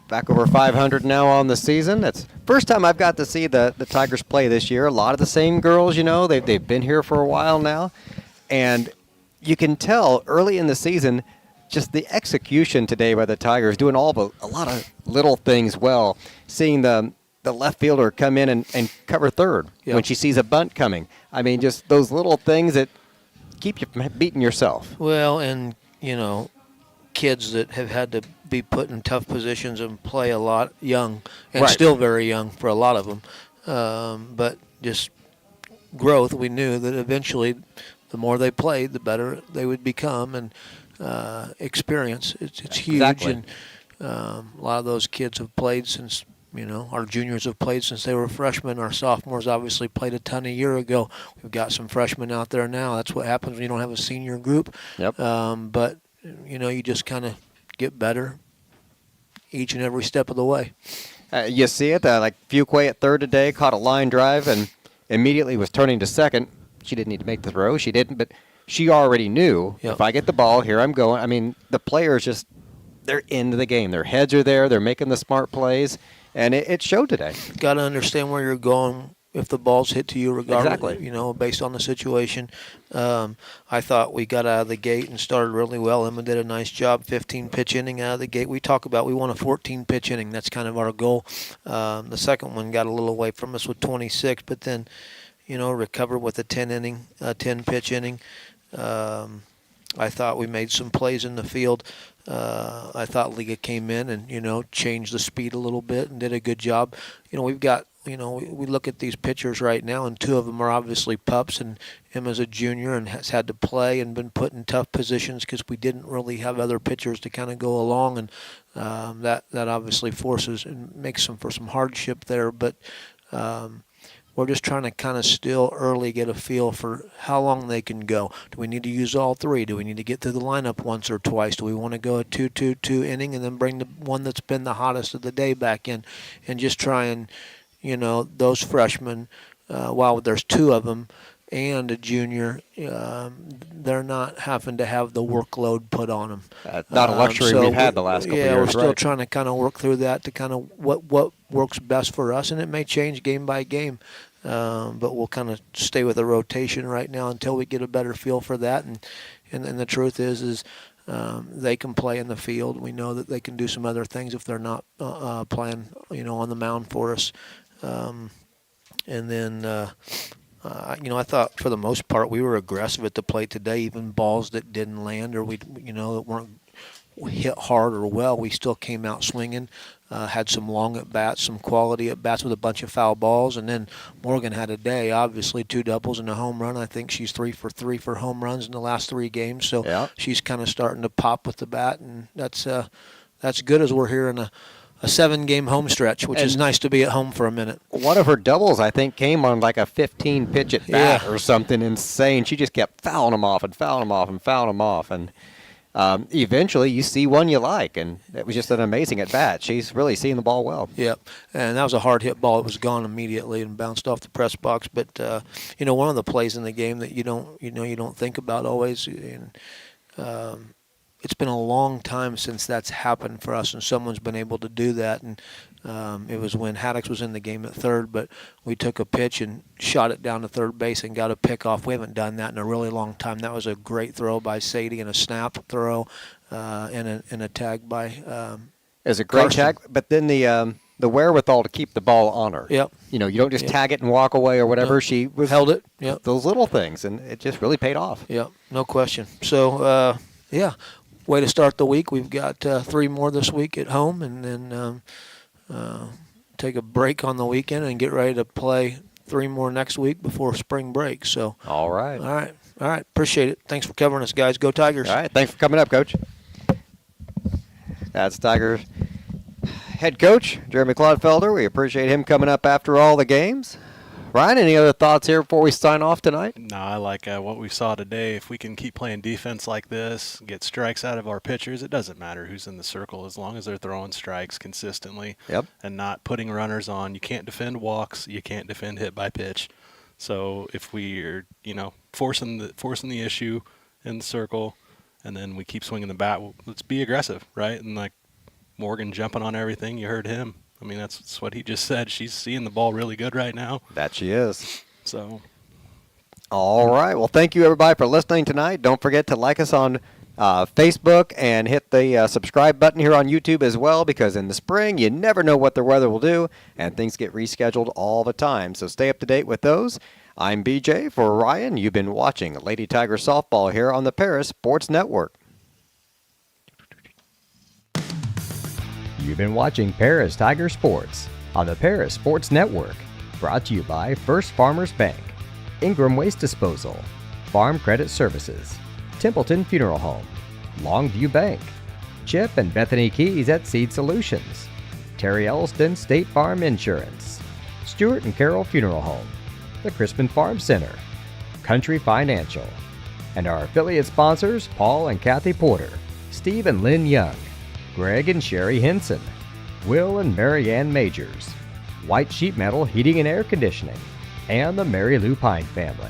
Back over 500 now on the season. That's first time I've got to see the Tigers play this year. A lot of the same girls, you know, they've been here for a while now. And you can tell early in the season just the execution today by the Tigers, doing a lot of little things well. Seeing the left fielder come in and cover third when she sees a bunt coming. I mean, just those little things that keep you from beating yourself. Well, and, you know, kids that have had to be put in tough positions and play a lot young, and still very young for a lot of them. But just growth, we knew that eventually the more they played, the better they would become, and experience. It's huge. Exactly. And a lot of those kids have played since, you know, our juniors have played since they were freshmen. Our sophomores obviously played a ton a year ago. We've got some freshmen out there now. That's what happens when you don't have a senior group. Yep. But, you know, you just kind of get better each and every step of the way. You see it, like Fuqua at third today, caught a line drive and immediately was turning to second. She didn't need to make the throw. She didn't, but she already knew, if I get the ball, here I'm going. I mean, the players just, they're into the game. Their heads are there. They're making the smart plays, and it showed today. Got to understand where you're going if the ball's hit to you, regardless, Exactly. based on the situation. I thought we got out of the gate and started really well. Emma did a nice job, 15 pitch inning out of the gate. We want a 14 pitch inning. That's kind of our goal. The second one got a little away from us with 26, but then, recovered with a 10 pitch inning. I thought we made some plays in the field. I thought Liga came in and, changed the speed a little bit and did a good job. We've got, we look at these pitchers right now, and two of them are obviously pups, and Emma's a junior and has had to play and been put in tough positions because we didn't really have other pitchers to kind of go along, and that obviously forces and makes for some hardship there. But we're just trying to kind of still early get a feel for how long they can go. Do we need to use all three? Do we need to get through the lineup once or twice? Do we want to go a 2-2-2 inning and then bring the one that's been the hottest of the day back in and just try and, those freshmen, while there's two of them and a junior, they're not having to have the workload put on them. Not a luxury we've had the last couple of years. Yeah, we're still trying to kind of work through that to kind of what works best for us, and it may change game by game. But we'll kind of stay with a rotation right now until we get a better feel for that. And the truth is they can play in the field. We know that they can do some other things if they're not playing, on the mound for us. And then, I thought for the most part we were aggressive at the plate today. Even balls that didn't land or that weren't hit hard or well, we still came out swinging. Had some long at-bats, some quality at-bats with a bunch of foul balls. And then Morgan had a day, obviously 2 doubles and a home run. I think she's 3 for 3 for home runs in the last 3 games. So she's kind of starting to pop with the bat, and that's good as we're here in a 7-game home stretch, which is nice to be at home for a minute. One of her doubles, I think, came on like a 15-pitch at bat or something insane. She just kept fouling them off and fouling them off and fouling them off. And eventually you see one you like, and it was just an amazing at bat. She's really seeing the ball well. Yep, and that was a hard hit ball. It was gone immediately and bounced off the press box. But one of the plays in the game that you don't think about always, and it's been a long time since that's happened for us, and someone's been able to do that. And it was when Haddix was in the game at third, but we took a pitch and shot it down to third base and got a pick off. We haven't done that in a really long time. That was a great throw by Sadie and a snap throw and a tag by It was a great Karsten. tag, but then the wherewithal to keep the ball on her. Yep. You don't just tag it and walk away or whatever. Yep. She held it. Yep. Those little things, and it just really paid off. Yep, no question. So, way to start the week. We've got 3 more this week at home, and then take a break on the weekend and get ready to play 3 more next week before spring break. So, All right. Appreciate it. Thanks for covering us, guys. Go Tigers. All right. Thanks for coming up, Coach. That's Tigers head coach, Jeremy Clodfelder. We appreciate him coming up after all the games. Ryan, any other thoughts here before we sign off tonight? No, I like what we saw today. If we can keep playing defense like this, get strikes out of our pitchers, it doesn't matter who's in the circle as long as they're throwing strikes consistently and not putting runners on. You can't defend walks. You can't defend hit by pitch. So if we are, forcing the issue in the circle and then we keep swinging the bat, let's be aggressive, right? And like Morgan jumping on everything, you heard him. I mean, that's what he just said. She's seeing the ball really good right now. That she is. So, all right. Well, thank you, everybody, for listening tonight. Don't forget to like us on Facebook and hit the subscribe button here on YouTube as well, because in the spring, you never know what the weather will do, and things get rescheduled all the time. So stay up to date with those. I'm BJ for Ryan. You've been watching Lady Tiger Softball here on the Paris Sports Network. You've been watching Paris Tiger Sports on the Paris Sports Network, brought to you by First Farmers Bank, Ingram Waste Disposal, Farm Credit Services, Templeton Funeral Home, Longview Bank, Chip and Bethany Keys at Seed Solutions, Terry Elliston State Farm Insurance, Stewart and Carroll Funeral Home, the Crispin Farm Center, Country Financial, and our affiliate sponsors Paul and Kathy Porter, Steve and Lynn Young, Greg and Sherry Henson, Will and Mary Ann Majors, White Sheet Metal Heating and Air Conditioning, and the Mary Lou Pine family.